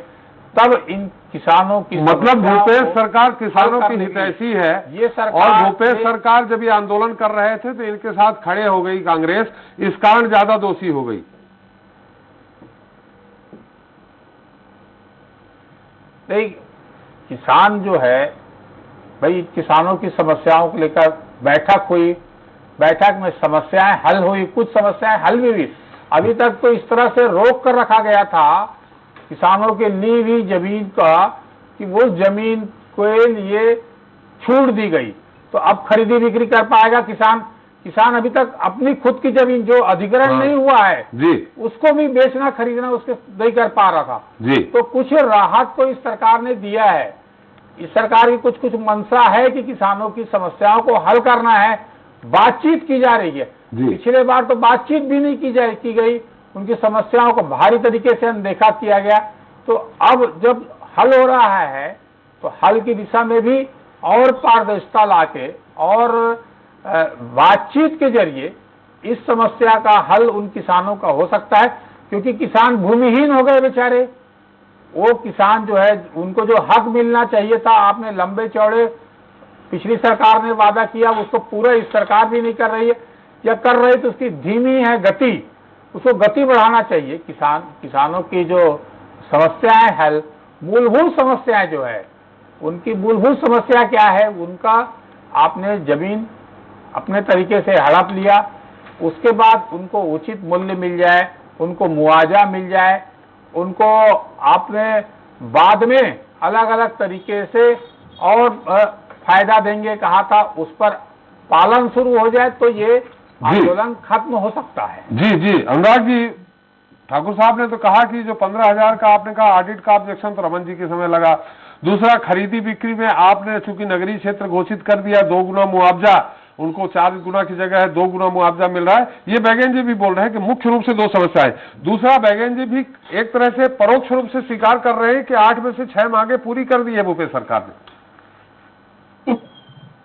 तब इन किसानों की, मतलब भूपेश सरकार किसानों की हितैषी है, ये सरकार, और भूपेश सरकार जब ये आंदोलन कर रहे थे तो इनके साथ खड़े हो गई कांग्रेस, इस कारण ज्यादा दोषी हो गई। नहीं, किसान जो है भाई, किसानों की समस्याओं को लेकर बैठक हुई, बैठक में समस्याएं हल हुई, कुछ समस्याएं हल भी हुई। अभी तक तो इस तरह से रोक कर रखा गया था किसानों के ली हुई जमीन का कि वो जमीन को लिए छूट दी गई, तो अब खरीदी बिक्री कर पाएगा किसान अभी तक अपनी खुद की जमीन जो अधिग्रहण नहीं हुआ है जी, उसको भी बेचना खरीदना उसके नहीं कर पा रहा था जी। तो कुछ राहत तो इस सरकार ने दिया है। इस सरकार की कुछ मंशा है कि किसानों की समस्याओं को हल करना है, बातचीत की जा रही है। पिछले बार तो बातचीत भी नहीं की गई, उनकी समस्याओं को भारी तरीके से अनदेखा किया गया। तो अब जब हल हो रहा है तो हल की दिशा में भी और पारदर्शिता लाके और बातचीत के जरिए इस समस्या का हल उन किसानों का हो सकता है, क्योंकि किसान भूमिहीन हो गए बेचारे। वो किसान जो है, उनको जो हक मिलना चाहिए था, आपने लंबे चौड़े पिछली सरकार ने वादा किया, उसको पूरा इस सरकार भी नहीं कर रही है, या कर रही तो उसकी धीमी है गति, उसको गति बढ़ाना चाहिए। किसानों की जो समस्याएं हल, मूलभूत समस्याएं जो है, उनकी मूलभूत समस्या क्या है, उनका आपने जमीन अपने तरीके से हड़प लिया, उसके बाद उनको उचित मूल्य मिल जाए, उनको मुआवजा मिल जाए, उनको आपने बाद में अलग अलग तरीके से और फायदा देंगे कहा था, उस पर पालन शुरू हो जाए तो ये आंदोलन खत्म हो सकता है। जी अनुराग जी, ठाकुर साहब ने तो कहा कि जो 15,000 का आपने कहा ऑडिट का ऑब्जेक्शन तो रमन जी के समय लगा। दूसरा, खरीदी बिक्री में आपने चूंकि नगरीय क्षेत्र घोषित कर दिया, 2 गुना मुआवजा, उनको 4 गुना की जगह है 2 गुना मुआवजा मिल रहा है। ये बैगेन जी भी बोल रहे हैं कि मुख्य रूप से 2 समस्याएं। दूसरा, बैगेन जी भी एक तरह से परोक्ष रूप से स्वीकार कर रहे हैं कि 8 में से 6 मांगे पूरी कर दी है भूपेश सरकार ने।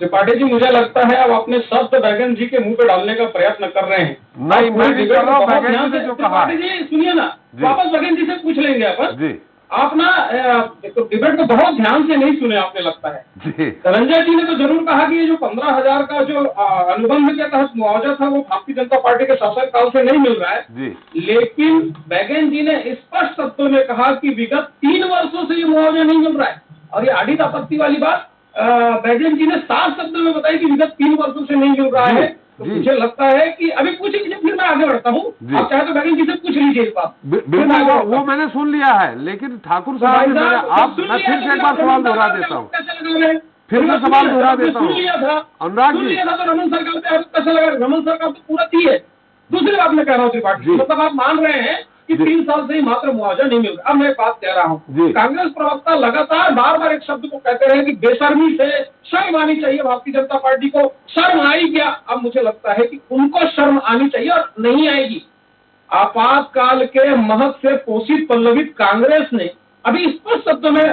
त्रिपाठी जी, मुझे लगता है अब अपने शब्द बैगन जी के मुंह पे डालने का प्रयत्न कर रहे हैं। नहीं, मैं नहीं कर रहा हूं, बहुत बैगन ध्यान जी से- ने जो कहा। त्रिपाठी जी सुनिए ना, वापस बैगन जी से पूछ लेंगे अपन। जी आप ना डिबेट को बहुत ध्यान से नहीं सुने, आपने लगता है। जी धनंजय जी ने तो जरूर कहा कि ये जो 15,000 का जो अनुबंध के तहत मुआवजा था वो भारतीय जनता पार्टी के शासनकाल से नहीं मिल रहा है। जी लेकिन बैगन जी ने स्पष्ट शब्दों में कहा कि विगत 3 वर्षों से ये मुआवजा नहीं मिल रहा है। और ये आडित आपत्ति वाली बात बैगन जी ने साफ शब्दों में बताई कि विगत 3 वर्षों से नहीं मिल रहा है। तो जी। मुझे लगता है कि अभी पूछ लीजिए, फिर मैं आगे बढ़ता हूँ। जी। आप चाहे तो बैगन जी से पूछ लीजिए इस बात। बिल्कुल, वो मैंने सुन लिया है, लेकिन ठाकुर साहब भाई ने साहब, आप सुन मैं लिया फिर था से एक कि बार आप सवाल रमन दोहरा सरकार देता पे हूँ, कैसे लगा रहे हैं? फिर मैं सुन सवाल लिया दोहरा था, देता सुन हूँ। लिया था, अनुराग सुन जी। लिया था तो रमन सरकार पे आरोप कैसे लगा? रमन सरकार तो पूरा दी है। दूसरी बात मैं कह रहा हूँ त्रिपाठी जी, जी। मतलब आप मान रहे हैं कि जी। 3 साल से ही मात्र मुआवजा नहीं मिल रहा। अब मैं एक बात कह रहा हूँ, जी। कांग्रेस प्रवक्ता लगातार बार बार एक शब्द को कहते रहे कि बेशर्मी से शर्म आनी चाहिए भारतीय जनता पार्टी को। शर्म आई क्या? अब मुझे लगता है कि उनको शर्म आनी चाहिए और नहीं आएगी। आपातकाल के महत्व से पोषित पल्लवित कांग्रेस ने अभी स्पष्ट शब्दों में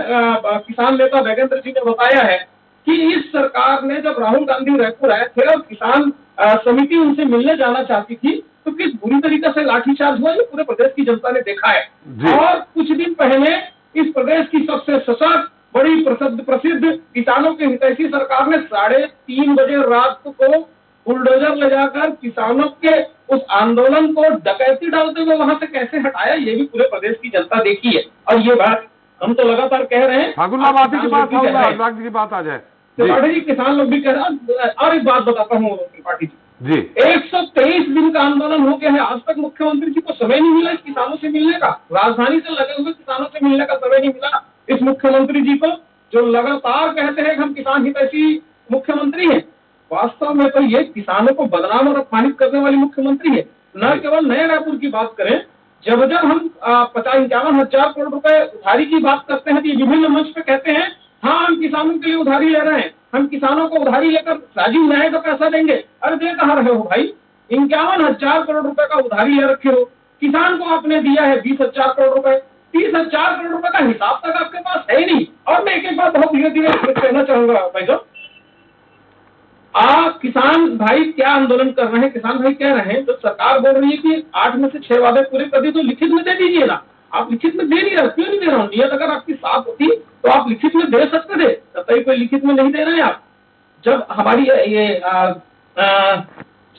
किसान नेता बैगेंद्र जी ने बताया है कि इस सरकार ने जब राहुल गांधी रायपुर आए थे और किसान समिति उनसे मिलने जाना चाहती थी तो किस बुरी तरीके से लाठीचार्ज हुआ ये पूरे प्रदेश की जनता ने देखा है। जी। और कुछ दिन पहले इस प्रदेश की सबसे सशक्त बड़ी प्रसिद्ध किसानों के हितैषी सरकार ने 3:30 बजे रात को बुलडोजर ले जाकर किसानों के उस आंदोलन को डकैती डालते हुए वहां से कैसे हटाया, ये भी पूरे प्रदेश की जनता देखी है। और ये बात हम तो लगातार कह रहे हैं। ठाकुर साहब आप ही की किसान बात लोग भी कह होगा, रहे हैं। अनुराग जी की बात आ जाए। त्रिपाठी जी, किसान लोग भी कह रहे हैं। और एक बात बताता हूँ त्रिपाठी जी, जी 123 दिन का आंदोलन हो गया है, आज तक मुख्यमंत्री जी को समय नहीं मिला इस किसानों से मिलने का। राजधानी से लगे हुए किसानों से मिलने का समय नहीं मिला इस मुख्यमंत्री जी को, जो लगातार कहते हैं कि हम किसान हितैषी मुख्यमंत्री हैं। वास्तव में तो ये किसानों को बदनाम और अपमानित करने वाली मुख्यमंत्री है। न केवल नए रायपुर की बात करें, जब हम 50-51 हजार करोड़ रुपए उधारी की बात करते हैं तो ये विभिन्न मंच पे कहते हैं हाँ हम किसानों के लिए उधारी ले रहे हैं, हम किसानों को उधारी लेकर राजीव न्याय का पैसा देंगे। अरे दे कहाँ रहे हो भाई? 51,000 करोड़ रुपए का उधारी ले रखे हो, किसान को आपने दिया है 20,000 करोड़ रुपए, 30,000 करोड़ रुपए का हिसाब तक आपके पास है ही नहीं। और मैं एक बात बहुत धीरे धीरे कहना चाहूंगा भाई साहब, किसान भाई क्या आंदोलन कर रहे हैं? किसान भाई कह रहे हैं तो सरकार बोल रही है कि 8 में से 6 वादे पूरे कर दिए तो लिखित में दे दीजिए ना। आप लिखित में दे नहीं रहे, क्यों नहीं दे रहा हूँ? नियत अगर आपकी साफ होती तो आप लिखित में दे सकते थे, तब कोई लिखित में नहीं दे रहे हैं आप। जब हमारी ये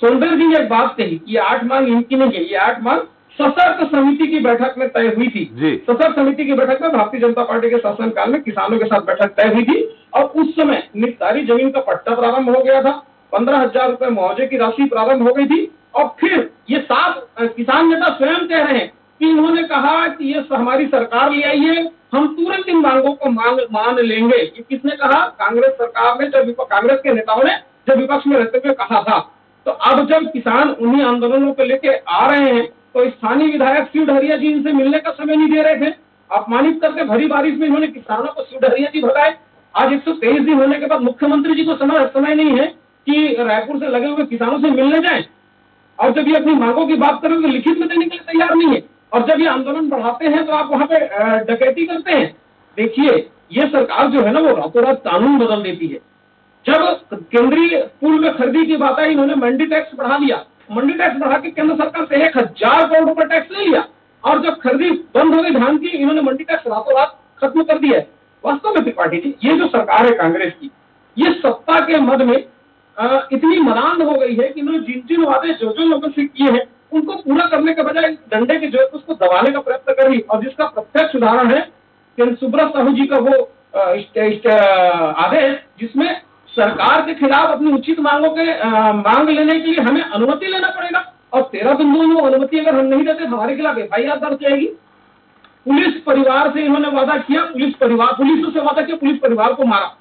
सोनभद्र जी ने एक बात कही कि 8 मांग इनकी नहीं है, ये 8 मांग सशर्त समिति की बैठक में तय हुई थी। सशर्त समिति की बैठक में भारतीय जनता पार्टी के शासनकाल में किसानों के साथ बैठक तय हुई थी और उस समय निस्तारी जमीन का पट्टा प्रारंभ हो गया था, 15,000 रुपए मुआवजे की राशि प्रारंभ हो गई थी। और फिर ये साफ किसान नेता स्वयं कह रहे हैं कि इन्होंने कहा कि ये हमारी सरकार ले आई है, हम तुरंत इन मांगों को मान लेंगे। ये किसने कहा? कांग्रेस सरकार ने, जब कांग्रेस के नेताओं ने जब विपक्ष में रहते हुए कहा था। तो अब जब किसान उन्हीं आंदोलनों को लेके आ रहे हैं तो स्थानीय विधायक शिव डहरिया जी इनसे मिलने का समय नहीं दे रहे थे, अपमानित करके भरी बारिश में इन्होंने किसानों को शिव डहरिया जी भगाए। आज 123 दिन होने के बाद मुख्यमंत्री जी को समय नहीं है कि रायपुर से लगे हुए किसानों से मिलने जाएं। और जब ये अपनी मांगों की बात करें तो लिखित में देने के लिए तैयार नहीं है, और जब ये आंदोलन बढ़ाते हैं तो आप वहां पे डकैती करते हैं। देखिए ये सरकार जो है ना वो रातों रात कानून बदल देती है। जब केंद्रीय पूल में खरीदी की बात आई, इन्होंने मंडी टैक्स बढ़ा दिया, मंडी टैक्स बढ़ा के केंद्र सरकार से 1,000 करोड़ रुपए टैक्स ले लिया, और जब खरीदी बंद हो गई धान की, इन्होंने मंडी टैक्स रातों रात खत्म कर दिया है। वास्तव में त्रिपाठी जी, ये जो सरकार है कांग्रेस की, ये सत्ता के मद में इतनी मलान हो गई है कि इन्होंने जिन वादे जो लोगों से किए हैं उनको पूरा करने के बजाय डंडे के जोर उसको दबाने का प्रयत्न कर रही। और जिसका प्रत्यक्ष उदाहरण है कि सुब्रत साहू जी का वो आदेश जिसमें सरकार के खिलाफ अपनी उचित मांगों के मांग लेने के लिए हमें अनुमति लेना पड़ेगा, और 13 बिंदुओं में अनुमति अगर हम नहीं देते हमारे खिलाफ FIR दर्ज जाएगी। पुलिस परिवार से इन्होंने वादा किया, पुलिस से वादा किया, पुलिस परिवार को मारा।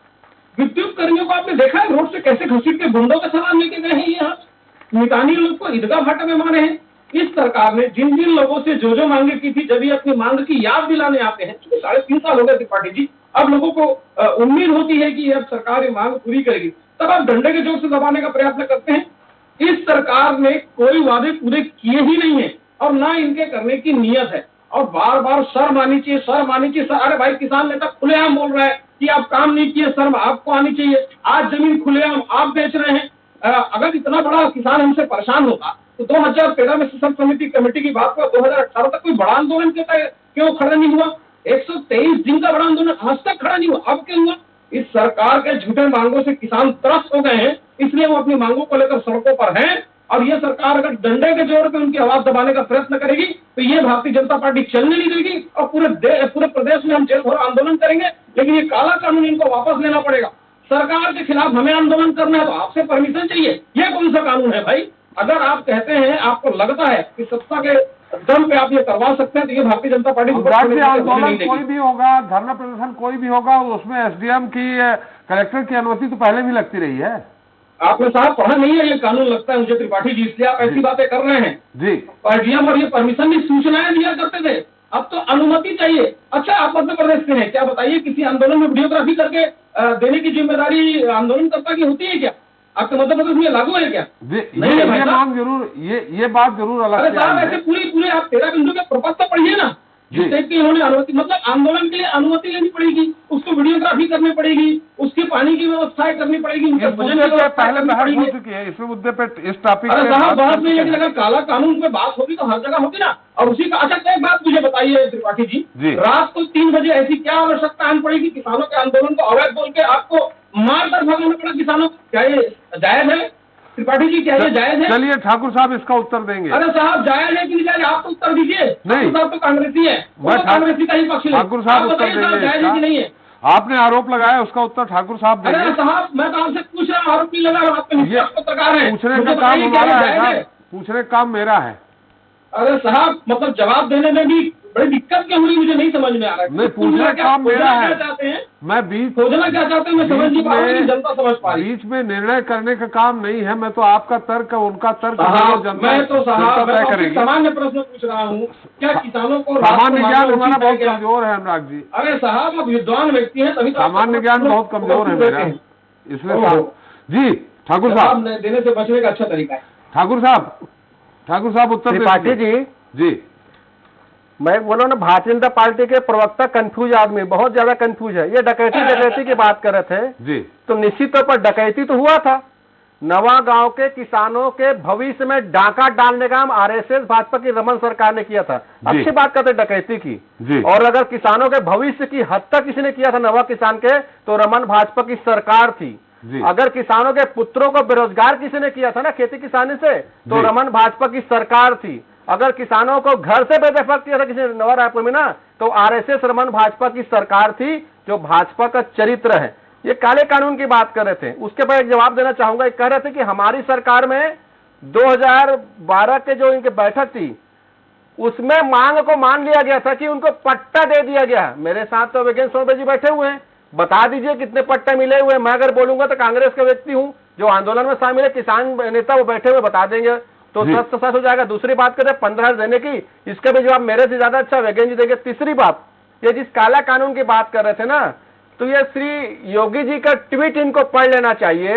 विद्युत कर्मियों को आपने देखा है रोड से कैसे घसीट के गुंडों का सामान लेके गए हैं। यहाँ मितानी लोग को ईदगाह भाटा में मारे हैं। इस सरकार ने जिन लोगों से जो मांगे की थी, जब ये अपनी मांग की याद दिलाने आते हैं, क्योंकि 3.5 साल हो गए त्रिपाठी जी, अब लोगों को उम्मीद होती है कि अब सरकार ये मांग पूरी करेगी, तब आप डंडे के जोर से दबाने का प्रयत्न करते हैं। इस सरकार ने कोई वादे पूरे किए ही नहीं है और ना इनके करने की नीयत है, और बार बार शर्म आनी चाहिए, शर्म आनी चाहिए। अरे भाई किसान नेता खुलेआम बोल रहा है कि आप काम नहीं किए, शर्म आपको आनी चाहिए। आज जमीन खुलेआम आप बेच रहे हैं। अगर इतना बड़ा किसान हमसे परेशान होता तो 2013 में सर्व समिति कमेटी की बात को 2018 तक कोई बड़ा आंदोलन क्यों खड़ा नहीं हुआ? 123 दिन का बड़ा आंदोलन आज तक खड़ा नहीं हुआ, अब क्यों हुआ? इस सरकार के झूठे मांगों से किसान त्रस्त हो गए हैं, इसलिए वो अपनी मांगों को लेकर सड़कों पर हैं। और ये सरकार अगर डंडे के जोर पे उनकी आवाज दबाने का प्रयत्न करेगी तो ये भारतीय जनता पार्टी चलने नहीं देगी और पूरे प्रदेश में हम जेल भर आंदोलन करेंगे। लेकिन ये काला कानून इनको वापस लेना पड़ेगा। सरकार के खिलाफ हमें आंदोलन करना है तो आपसे परमिशन चाहिए। ये कौन सा कानून है भाई? अगर आप कहते हैं, आपको लगता है कि सत्ता के दम पे आप ये करवा सकते हैं तो ये भारतीय जनता पार्टी आंदोलन कोई भी होगा, धरना प्रदर्शन कोई भी होगा, उसमें एसडीएम की, कलेक्टर की अनुमति तो पहले भी लगती रही है। आपने साहब पढ़ा नहीं है ये कानून, लगता है मुझे त्रिपाठी जी, इसलिए आप ऐसी बातें कर रहे हैं जी। डीएम और ये परमिशन की सूचनाएं दिया करते थे, अब तो अनुमति चाहिए। अच्छा, आप मध्य प्रदेश से हैं, क्या बताइए किसी आंदोलन में वीडियोग्राफी करके देने की जिम्मेदारी आंदोलनकर्ता की होती है क्या? आपके मध्य प्रदेश में लागू है क्या? नहीं है भाई साहब, जरूर ये बात जरूर अलग। अरे साहब, ऐसे पूरे आप 13 बिंदु के प्रपत्र पढ़िए ना, जिससे कि इन्होंने अनुमति, मतलब आंदोलन के लिए अनुमति लेनी पड़ेगी, उसको वीडियोग्राफी करनी पड़ेगी, उसके पानी की व्यवस्थाएं करनी पड़ेगी, उनके भोजन की व्यवस्था करनी पड़ेगी। हो चुकी है इस मुद्दे पे, इस टॉपिक अरे साहब, बात नहीं, लेकिन अगर काला कानून पे बात होगी तो हर जगह होगी ना। और उसी का, अच्छा एक बात मुझे बताइए त्रिपाठी जी, रात को 3 बजे ऐसी क्या आवश्यकता आन पड़ेगी किसानों के आंदोलन को अवैध बोल के आपको मार कर भगाना पड़ा किसानों को? क्या ये जायज है त्रिपाठी जी? क्या ये जायज है? चलिए ठाकुर साहब इसका उत्तर देंगे। अरे साहब, जायज है कि नहीं जायज, आप तो उत्तर दीजिए। नहीं, साहब तो कांग्रेसी है, वो कांग्रेसी का ही पक्ष ले। ठाकुर साहब उत्तर देंगे। जायज है कि नहीं है? आपने आरोप लगाया, उसका उत्तर ठाकुर साहब देंगे। अरे साहब, मैं तो आपसे पूछ रहा हूँ, आरोप नहीं लगा रहा हूँ, आपके पत्रकार है, पूछने का काम हमारा है, पूछने का काम मेरा है। अरे साहब, मतलब जवाब देने में भी बड़ी दिक्कत क्यों हुई, मुझे नहीं समझ में आ रहा है। नहीं, पूछने का काम मेरा है। चाहते हैं मैं बीच खोजना क्या चाहते हैं, मैं समझ नहीं पा रहा हूँ, जनता समझ पा रही है। बीच में निर्णय करने का काम नहीं है। मैं तो आपका तर्क, उनका तर्क, मैं तो साहब सामान्य प्रश्न पूछ रहा हूँ, क्या किसानों को सामान्य ज्ञान हमारा बहुत कमजोर है अनुराग जी। अरे साहब, आप विद्वान व्यक्ति हैं, तभी सामान्य ज्ञान बहुत कमजोर है मेरा, इसलिए जी। ठाकुर साहब, देने से बचने का अच्छा तरीका है। ठाकुर साहब उत्तर त्रिपाठी जी। मैं बोला ना, भारतीय जनता पार्टी के प्रवक्ता कंफ्यूज आदमी, बहुत ज्यादा कंफ्यूज है। ये डकैती की बात कर रहे थे जी, तो निश्चित तौर पर डकैती तो हुआ था। नवागांव के किसानों के भविष्य में डाका डालने का काम आरएसएस भाजपा की रमन सरकार ने किया था। अच्छी बात करते डकैती की जी। और अगर किसानों के भविष्य की हत्या किसी ने किया था नवा किसान के, तो रमन भाजपा की सरकार थी। अगर किसानों के पुत्रों को बेरोजगार किसी ने किया था ना खेती किसानी से, तो रमन भाजपा की सरकार थी। अगर किसानों को घर से बेदखल किया था किसी ने नवा रायपुर में ना, तो आरएसएस रमन भाजपा की सरकार थी, जो भाजपा का चरित्र है। ये काले कानून की बात कर रहे थे, उसके बाद एक जवाब देना चाहूंगा। कह रहे थे कि हमारी सरकार में 2012 के जो इनकी बैठक थी, उसमें मांग को मान लिया गया था कि उनको पट्टा दे दिया गया। मेरे साथ तो विजय सोनबे जी बैठे हुए हैं, बता दीजिए कितने पट्टे मिले हुए। मैं अगर बोलूंगा तो कांग्रेस का व्यक्ति हूं जो आंदोलन में शामिल है, किसान नेता वो बैठे हुए बता देंगे, तो सच हो जाएगा। दूसरी बात करें 15 देने की, इसका भी जवाब मेरे से ज्यादा अच्छा वैज्ञानिक जी देंगे। तीसरी बात, ये जिस काला कानून की बात कर रहे थे ना, तो ये श्री योगी जी का ट्वीट इनको पढ़ लेना चाहिए।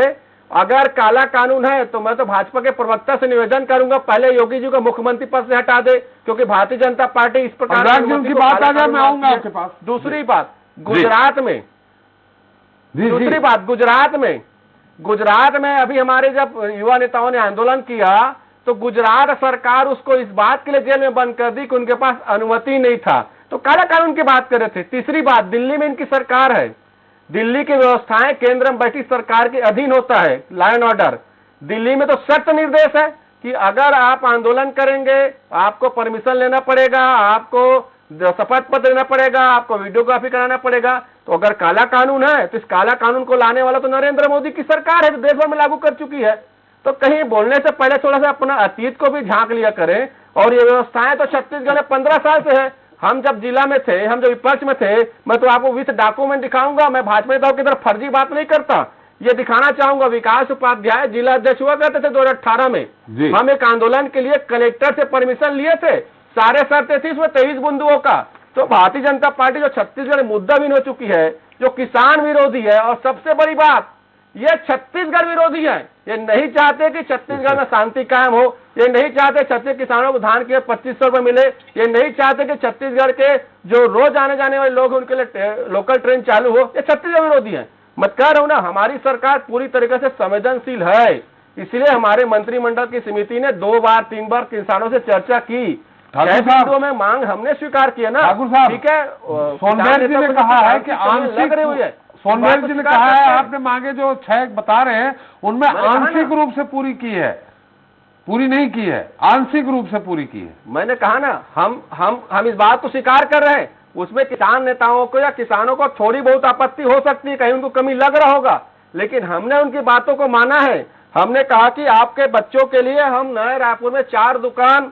अगर काला कानून है तो मैं तो भाजपा के प्रवक्ता से निवेदन करूंगा, पहले योगी जी को मुख्यमंत्री पद से हटा दे, क्योंकि भारतीय जनता पार्टी इस प्रकार की बात आ जाए, मैं आऊंगा आपके पास। दूसरी बात, गुजरात में गुजरात में अभी हमारे जब युवा नेताओं ने आंदोलन किया, तो गुजरात सरकार उसको इस बात के लिए जेल में बंद कर दी कि उनके पास अनुमति नहीं था। तो काला कानून की बात कर रहे थे। तीसरी बात, दिल्ली में इनकी सरकार है, दिल्ली की व्यवस्थाएं केंद्र में बैठी सरकार के अधीन होता है, लॉ एंड ऑर्डर। दिल्ली में तो सख्त निर्देश है कि अगर आप आंदोलन करेंगे आपको परमिशन लेना पड़ेगा, आपको शपथ पत्र देना पड़ेगा, आपको वीडियोग्राफी कराना पड़ेगा। तो अगर काला कानून है तो इस काला कानून को लाने वाला तो नरेंद्र मोदी की सरकार है, जो देश भर में लागू कर चुकी है। तो कहीं बोलने से पहले थोड़ा सा अपना अतीत को भी झांक लिया करें। और ये व्यवस्थाएं तो छत्तीसगढ़ में 15 साल से है। हम जब जिला में थे, हम जब विपक्ष में थे, मैं तो आपको विथ डॉक्यूमेंट दिखाऊंगा। मैं भाजपा नेताओं की तरफ फर्जी बात नहीं करता, ये दिखाना चाहूंगा। विकास उपाध्याय जिला अध्यक्ष हुआ करते थे 2018 में। हम एक आंदोलन के लिए कलेक्टर से परमिशन लिए थे, सारे शर्तें थी उसमें 23 बिंदुओं का। तो भारतीय जनता पार्टी जो छत्तीसगढ़ में मुद्दा भी हो चुकी है, जो किसान विरोधी है, और सबसे बड़ी बात ये छत्तीसगढ़ विरोधी हैं। ये नहीं चाहते कि छत्तीसगढ़ में शांति कायम हो, ये नहीं चाहते छत्तीस किसानों को धान के 2500 रुपए मिले, ये नहीं चाहते कि छत्तीसगढ़ के जो रोज आने जाने वाले लोग हैं उनके लिए लोकल ट्रेन चालू हो। ये छत्तीसगढ़ विरोधी हैं। मैं कह रहा हूं ना, हमारी सरकार पूरी तरीके से संवेदनशील है, इसलिए हमारे मंत्रिमंडल की समिति ने 2 बार 3 बार किसानों से चर्चा की। ठाकुर में मांग हमने स्वीकार किया ना। ठाकुर साहब, ठीक है, सोनभद्र जी ने कहा है कि आंशिक, सोनभद्र जी ने कहा है आपने मांगे जो 6 बता रहे हैं उनमें आंशिक रूप से पूरी की है, पूरी नहीं की है, आंशिक रूप से पूरी की है। मैंने कहा ना, हम इस बात को स्वीकार कर रहे हैं। उसमें किसान नेताओं को या किसानों को थोड़ी बहुत आपत्ति हो सकती है, कहीं उनको कमी लग रहा होगा, लेकिन हमने उनकी बातों को माना है। हमने कहा कि आपके बच्चों के लिए हम नए रायपुर में 4 दुकान,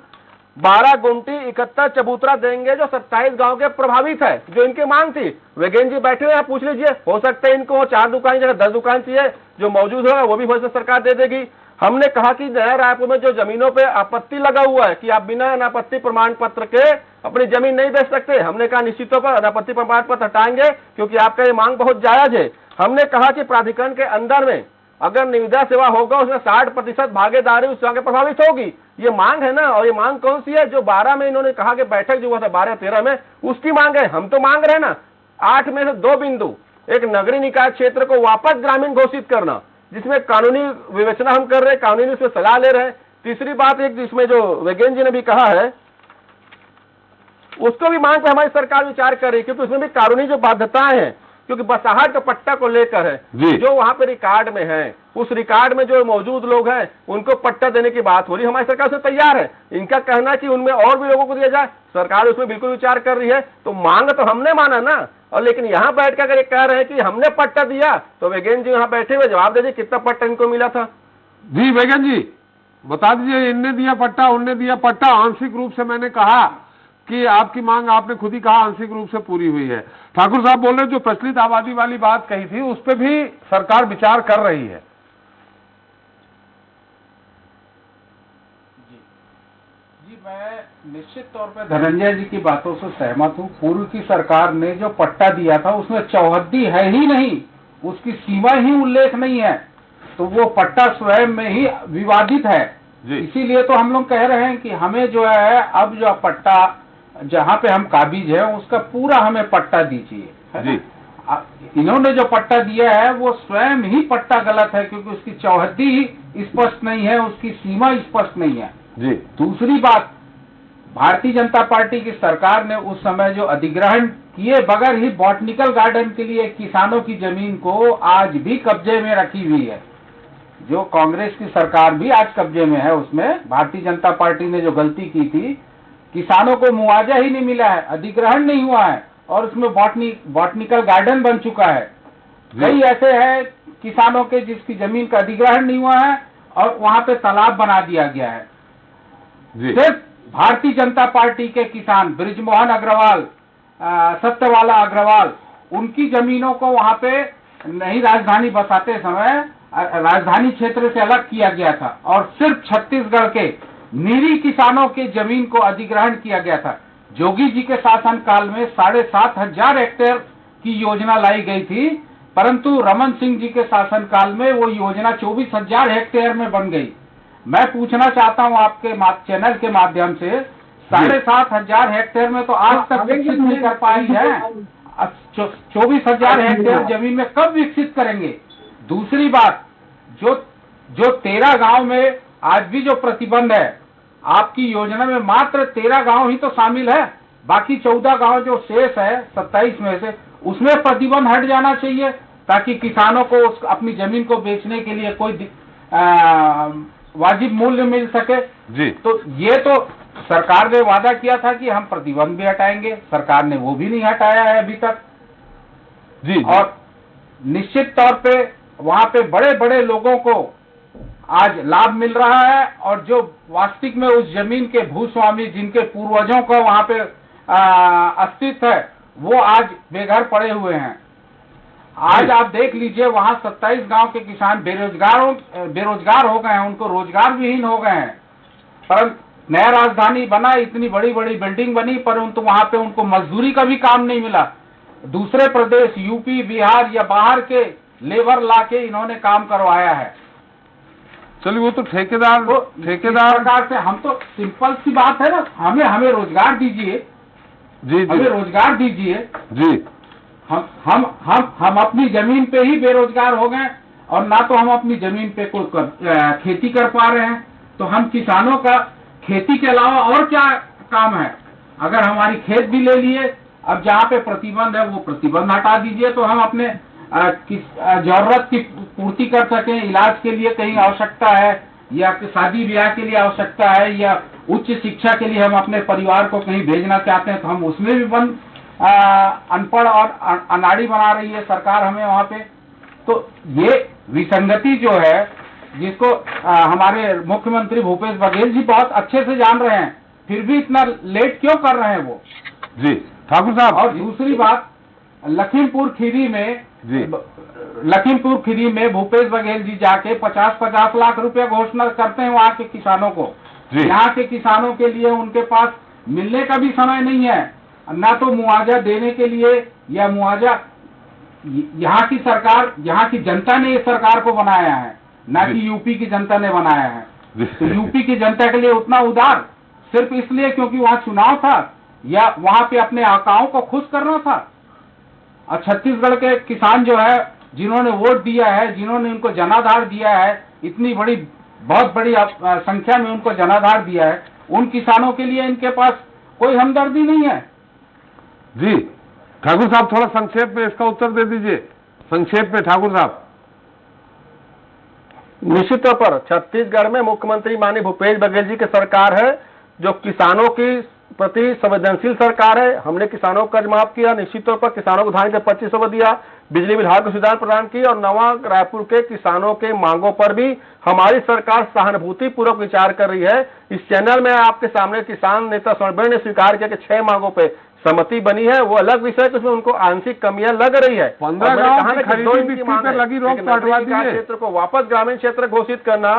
12 गुमटी, 71 चबूतरा देंगे जो 27 गांव के प्रभावित है, जो इनकी मांग थी। वेगेन जी बैठे हुए हैं, पूछ लीजिए, हो सकता है इनको 4 दुकान की जगह 10 दुकान चाहिए, जो मौजूद होगा वो भी हो सकता सरकार दे देगी। हमने कहा कि नया रायपुर में जो जमीनों पे आपत्ति लगा हुआ है कि आप बिना अनापत्ति प्रमाण पत्र के अपनी जमीन नहीं बेच सकते, हमने कहा निश्चित तौर पर अनापत्ति प्रमाण पत्र हटाएंगे, क्योंकि आपका ये मांग बहुत जायज है। हमने कहा कि प्राधिकरण के अंदर में अगर निविदा सेवा होगा उसमें 60% भागीदारी उस जगह प्रभावित होगी, ये मांग है ना। और ये मांग कौन सी है? जो 12 में इन्होंने कहा कि बैठक जो हुआ था 12-13 में, उसकी मांग है। हम तो मांग रहे हैं ना 8 में से 2 बिंदु, एक नगरीय निकाय क्षेत्र को वापस ग्रामीण घोषित करना, जिसमें कानूनी विवेचना हम कर रहे हैं, कानूनी उसमें सलाह ले रहे हैं। तीसरी बात, एक जिसमें जो वेगेन जी ने भी कहा है उसको भी मांग पे हमारी सरकार विचार कर रही है, क्योंकि उसमें भी कानूनी जो बाध्यताएं हैं, क्योंकि बसाहट का पट्टा को लेकर है, जो वहां पे रिकॉर्ड में है, उस रिकॉर्ड में जो मौजूद लोग हैं उनको पट्टा देने की बात हो रही है। हमारी सरकार से तैयार है। इनका कहना है कि उनमें और भी लोगों को दिया जाए, सरकार उसमें बिल्कुल विचार कर रही है। तो मांग तो हमने माना ना, और लेकिन यहाँ बैठ कर अगर ये कह रहे हैं कि हमने पट्टा दिया, तो वेगेन जी यहाँ बैठे हुए जवाब दे दीजिए कितना पट्टा इनको मिला था। जी वेगन जी बता दीजिए, इनने दिया पट्टा, उनने दिया पट्टा। आंशिक रूप से मैंने कहा कि आपकी मांग आपने खुद ही कहा आंशिक रूप से पूरी हुई है। ठाकुर साहब बोल रहे जो प्रचलित आबादी वाली बात कही थी उस पर भी सरकार विचार कर रही है। जी मैं निश्चित तौर पर धनंजय जी की बातों से सहमत हूं। पूर्व की सरकार ने जो पट्टा दिया था उसमें चौहद्दी है ही नहीं, उसकी सीमा ही उल्लेख नहीं है, तो वो पट्टा स्वयं में ही विवादित है। इसीलिए तो हम लोग कह रहे हैं कि हमें जो है अब जो पट्टा जहाँ पे हम काबिज है उसका पूरा हमें पट्टा दीजिए। जी इन्होंने जो पट्टा दिया है वो स्वयं ही पट्टा गलत है, क्योंकि उसकी चौहद्दी ही स्पष्ट नहीं है, उसकी सीमा स्पष्ट नहीं है। जी दूसरी बात, भारतीय जनता पार्टी की सरकार ने उस समय जो अधिग्रहण किए बगैर ही बॉटनिकल गार्डन के लिए किसानों की जमीन को आज भी कब्जे में रखी हुई है। जो कांग्रेस की सरकार भी आज कब्जे में है, उसमें भारतीय जनता पार्टी ने जो गलती की थी, किसानों को मुआवजा ही नहीं मिला है, अधिग्रहण नहीं हुआ है, और उसमें बॉटनिकल गार्डन बन चुका है। कई ऐसे है किसानों के जिसकी जमीन का अधिग्रहण नहीं हुआ है और वहां पे तालाब बना दिया गया है। सिर्फ भारतीय जनता पार्टी के किसान ब्रिजमोहन अग्रवाल, सत्यवाला अग्रवाल, उनकी जमीनों को वहां पे नई राजधानी बसाते समय राजधानी क्षेत्र से अलग किया गया था, और सिर्फ छत्तीसगढ़ के निरी किसानों के जमीन को अधिग्रहण किया गया था। जोगी जी के शासन काल में 7,500 हेक्टेयर की योजना लाई गई थी, परंतु रमन सिंह जी के शासन काल में वो योजना 24,000 हेक्टेयर में बन गई। मैं पूछना चाहता हूं आपके चैनल के माध्यम से, 7,500 हेक्टेयर में तो आज तक विकसित नहीं कर पाई है, 24,000 हेक्टेयर जमीन में कब विकसित करेंगे? दूसरी बात, जो 13 गांव में आज भी जो प्रतिबंध है, आपकी योजना में मात्र 13 गांव ही तो शामिल है, बाकी 14 गांव जो शेष है 27 में से, उसमें प्रतिबंध हट जाना चाहिए, ताकि किसानों को अपनी जमीन को बेचने के लिए कोई वाजिब मूल्य मिल सके। जी तो ये तो सरकार ने वादा किया था कि हम प्रतिबंध भी हटाएंगे, सरकार ने वो भी नहीं हटाया है अभी तक। जी और निश्चित तौर पे वहां पे बड़े बड़े लोगों को आज लाभ मिल रहा है, और जो वास्तविक में उस जमीन के भूस्वामी जिनके पूर्वजों का वहां पे अस्तित्व है, वो आज बेघर पड़े हुए हैं। आज आप देख लीजिए, वहां 27 गांव के किसान बेरोजगार हो गए हैं, उनको रोजगार विहीन हो गए हैं। परंतु नया राजधानी बना, इतनी बड़ी बड़ी बिल्डिंग बनी, परंतु वहां पे उनको मजदूरी का भी काम नहीं मिला। दूसरे प्रदेश यूपी, बिहार या बाहर के लेबर लाके इन्होंने काम करवाया है। चलिए वो तो ठेकेदार इस प्रकार से हम तो सिंपल सी बात है ना, हमें रोजगार दीजिए जी हमें रोजगार दीजिए। जी हम अपनी जमीन पे ही बेरोजगार हो गए और ना तो हम अपनी जमीन पे कोई खेती कर पा रहे हैं। तो हम किसानों का खेती के अलावा और क्या काम है? अगर हमारी खेत भी ले लिए, अब जहाँ पे प्रतिबंध है वो प्रतिबंध हटा दीजिए तो हम अपने जरूरत की पूर्ति कर सकें। इलाज के लिए कहीं आवश्यकता है या शादी ब्याह के लिए आवश्यकता है या उच्च शिक्षा के लिए हम अपने परिवार को कहीं भेजना चाहते हैं तो हम उसमें भी बंद अनपढ़ और अनाड़ी बना रही है सरकार हमें वहाँ पे। तो ये विसंगति जो है जिसको हमारे मुख्यमंत्री भूपेश बघेल जी बहुत अच्छे से जान रहे हैं, फिर भी इतना लेट क्यों कर रहे हैं वो? जी ठाकुर साहब। और दूसरी बात, लखीमपुर खीरी में भूपेश बघेल जी जाके 50-50 लाख रुपया घोषणा करते हैं वहाँ के किसानों को। यहाँ के किसानों के लिए उनके पास मिलने का भी समय नहीं है, ना तो मुआवजा देने के लिए या मुआवजा। यहाँ की सरकार, यहाँ की जनता ने इस सरकार को बनाया है, ना कि यूपी की जनता ने बनाया है। तो यूपी की जनता के लिए उतना उदार सिर्फ इसलिए क्योंकि वहाँ चुनाव था या वहाँ पे अपने आकाओं को खुश करना था। और छत्तीसगढ़ के किसान जो है, जिन्होंने वोट दिया है, जिन्होंने उनको जनाधार दिया है, इतनी बड़ी बहुत बड़ी संख्या में उनको जनाधार दिया है, उन किसानों के लिए इनके पास कोई हमदर्दी नहीं है। जी ठाकुर साहब, थोड़ा संक्षेप में इसका उत्तर दे दीजिए, संक्षेप में ठाकुर साहब। निश्चित तौर पर छत्तीसगढ़ में मुख्यमंत्री माननीय भूपेश बघेल जी की सरकार है जो किसानों की प्रति संवेदनशील सरकार है। हमने किसानों का कर्ज माफ किया, निश्चित तौर पर किसानों को धान के 2500 दिया, बिजली विभाग को सुविधा प्रदान की और नवा रायपुर के किसानों के मांगों पर भी हमारी सरकार सहानुभूति पूर्वक विचार कर रही है। इस चैनल में आपके सामने किसान नेता स्वर्ण ने स्वीकार किया कि 6 मांगों पे सहमति बनी है। वो अलग विषय है, उसमें उनको आंशिक कमियां लग रही है। 15 गांव की खरीदी बिक्री पर लगी रोक हटवा दीजिए। क्षेत्र को वापस ग्रामीण क्षेत्र घोषित करना,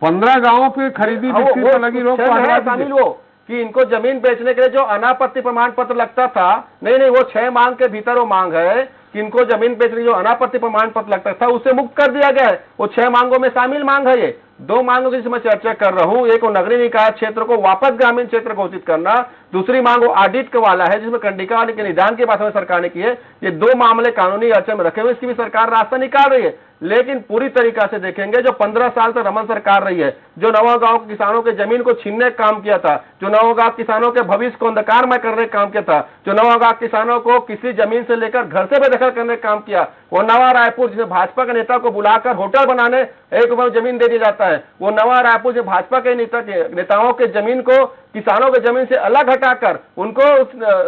15 गांवों पे खरीदी बिक्री पर लगी रोक हटवा शामिल हो कि इनको जमीन बेचने के लिए जो अनापत्ति प्रमाण पत्र लगता था, नहीं वो 6 मांग के भीतर वो मांग है कि इनको जमीन बेचने जो अनापत्ति प्रमाण पत्र लगता था उसे मुक्त कर दिया गया है। वो 6 मांगों में शामिल मांग है। ये 2 मांगों की जिसमें चर्चा कर रहा हूं, एक वो नगरीय निकाय क्षेत्र को वापस ग्रामीण क्षेत्र घोषित करना, दूसरी मांग वो ऑडिट का वाला है जिसमें कंडिका वाले के निदान की बात हमें सरकार ने की है। ये 2 मामले कानूनी अड़चन में रखे हुए, इसकी भी सरकार रास्ता निकाल रही है। लेकिन पूरी तरीका से देखेंगे, जो 15 साल तक रमन सरकार रही है, जो नवागांव के किसानों के जमीन को छीनने का काम किया था, जो नवागांव किसानों के भविष्य को अंधकारमय करने का काम किया था, जो नवागांव किसानों को किसी जमीन से लेकर घर से बेदखल करने का काम किया, वो नवा रायपुर जिसे भाजपा के नेता को बुलाकर होटल बनाने 1 रुपये जमीन दे दी जाता है, वो नवा रायपुर जो भाजपा के नेताओं के जमीन को किसानों के जमीन से अलग हटाकर उनको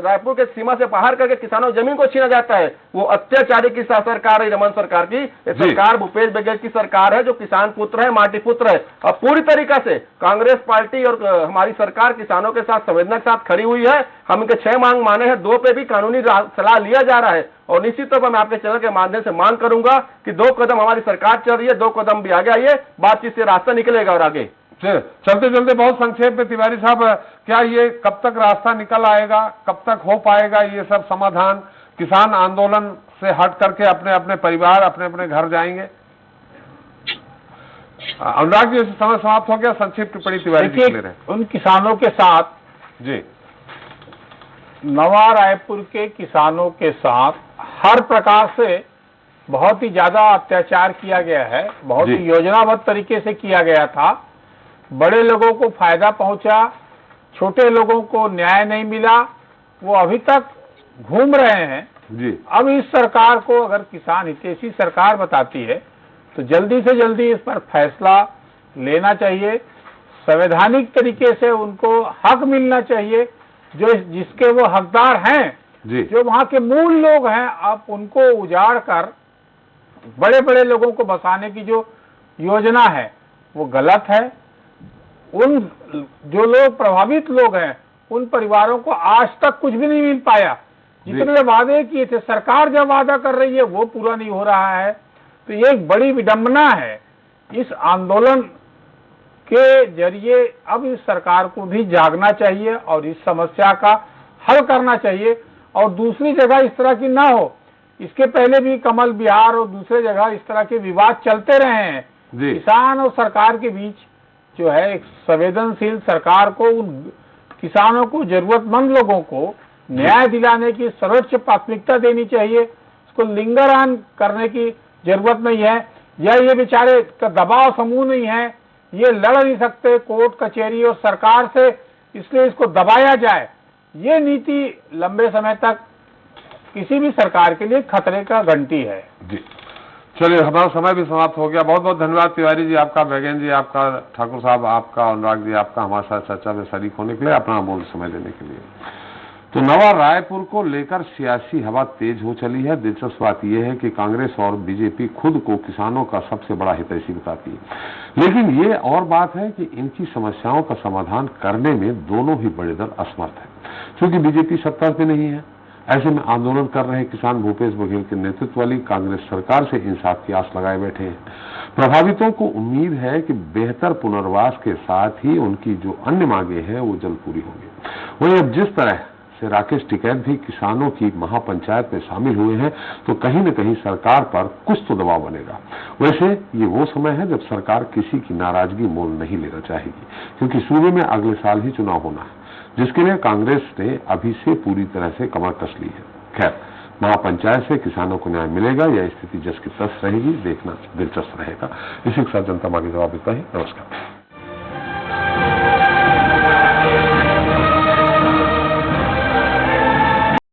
रायपुर के सीमा से बाहर करके किसानों की जमीन को छीना जाता है, वो अत्याचारी की सरकार है रमन सरकार की। सरकार भूपेश बघेल की सरकार है जो किसान पुत्र है, माटी पुत्र है। और पूरी तरीका से कांग्रेस पार्टी और हमारी सरकार किसानों के साथ संवेदना के साथ खड़ी हुई है। हम इनके 6 मांग माने हैं, 2 पे भी कानूनी सलाह लिया जा रहा है और निश्चित तौर पर मैं आपके चैनल के माध्यम से मांग करूंगा कि 2 कदम हमारी सरकार चल रही है, 2 कदम भी आगे आइए, बातचीत से रास्ता निकलेगा। और आगे चलते चलते बहुत संक्षेप में तिवारी साहब, क्या ये कब तक रास्ता निकल आएगा, कब तक हो पाएगा ये सब समाधान? किसान आंदोलन से हट करके अपने अपने परिवार, अपने अपने घर जाएंगे? अनुराग जी, समय समाप्त हो गया, संक्षिप्त टिप्पणी तिवारी जी ले रहे हैं। उन किसानों के साथ जी, नवा रायपुर के किसानों के साथ हर प्रकार से बहुत ही ज्यादा अत्याचार किया गया है, बहुत ही योजनाबद्ध तरीके से किया गया था। बड़े लोगों को फायदा पहुंचा, छोटे लोगों को न्याय नहीं मिला, वो अभी तक घूम रहे हैं जी। अब इस सरकार को अगर किसान हितैषी सरकार बताती है तो जल्दी से जल्दी इस पर फैसला लेना चाहिए। संवैधानिक तरीके से उनको हक मिलना चाहिए, जो जिसके वो हकदार हैं जी। जो वहाँ के मूल लोग हैं, आप उनको उजाड़ कर बड़े बड़े लोगों को बसाने की जो योजना है वो गलत है। उन जो लोग प्रभावित लोग हैं उन परिवारों को आज तक कुछ भी नहीं मिल पाया। जितने वादे किए थे, सरकार जो वादा कर रही है वो पूरा नहीं हो रहा है। तो ये एक बड़ी विडंबना है। इस आंदोलन के जरिए अब इस सरकार को भी जागना चाहिए और इस समस्या का हल करना चाहिए। और दूसरी जगह इस तरह की ना हो इसके पहले भी कमल बिहार और दूसरे जगह इस तरह के विवाद चलते रहे हैं। किसान और सरकार के बीच जो है एक संवेदनशील सरकार को उन किसानों को, जरूरतमंद लोगों को न्याय दिलाने की सर्वोच्च प्राथमिकता देनी चाहिए। उसको लिंगरान करने की जरूरत नहीं है, या ये बेचारे का दबाव समूह नहीं है, ये लड़ नहीं सकते कोर्ट कचहरी और सरकार से, इसलिए इसको दबाया जाए। ये नीति लंबे समय तक किसी भी सरकार के लिए खतरे का घंटी है। जी चलिए, हमारा समय भी समाप्त हो गया। बहुत बहुत धन्यवाद तिवारी जी आपका, बैगन जी आपका, ठाकुर साहब आपका, अनुराग जी आपका हमारे साथ चर्चा में शरीक होने के लिए, अपना अमूल्य समय देने के लिए। तो नवा रायपुर को लेकर सियासी हवा तेज हो चली है। दिलचस्प बात यह है कि कांग्रेस और बीजेपी खुद को किसानों का सबसे बड़ा हितैषी बताती है, लेकिन ये और बात है कि इनकी समस्याओं का समाधान करने में दोनों ही बड़े दल असमर्थ है। क्योंकि बीजेपी सत्ता पे नहीं है, ऐसे में आंदोलन कर रहे किसान भूपेश बघेल के नेतृत्व वाली कांग्रेस सरकार से इंसाफ की आस लगाए बैठे हैं। प्रभावितों को उम्मीद है कि बेहतर पुनर्वास के साथ ही उनकी जो अन्य मांगे हैं वो जल्द पूरी होंगी। वहीं अब जिस तरह से राकेश टिकैत भी किसानों की महापंचायत में शामिल हुए हैं, तो कहीं न कहीं सरकार पर कुछ तो दबाव बनेगा। वैसे ये वो समय है जब सरकार किसी की नाराजगी मोल नहीं लेना चाहेगी, क्योंकि सूबे में अगले साल ही चुनाव होना है, जिसके लिए कांग्रेस ने अभी से पूरी तरह से कमर कस ली है। खैर, महापंचायत से किसानों को न्याय मिलेगा या स्थिति जस की तस रहेगी, देखना दिलचस्प रहेगा। इसी के साथ जनता मांगे जवाब देता है। नमस्कार।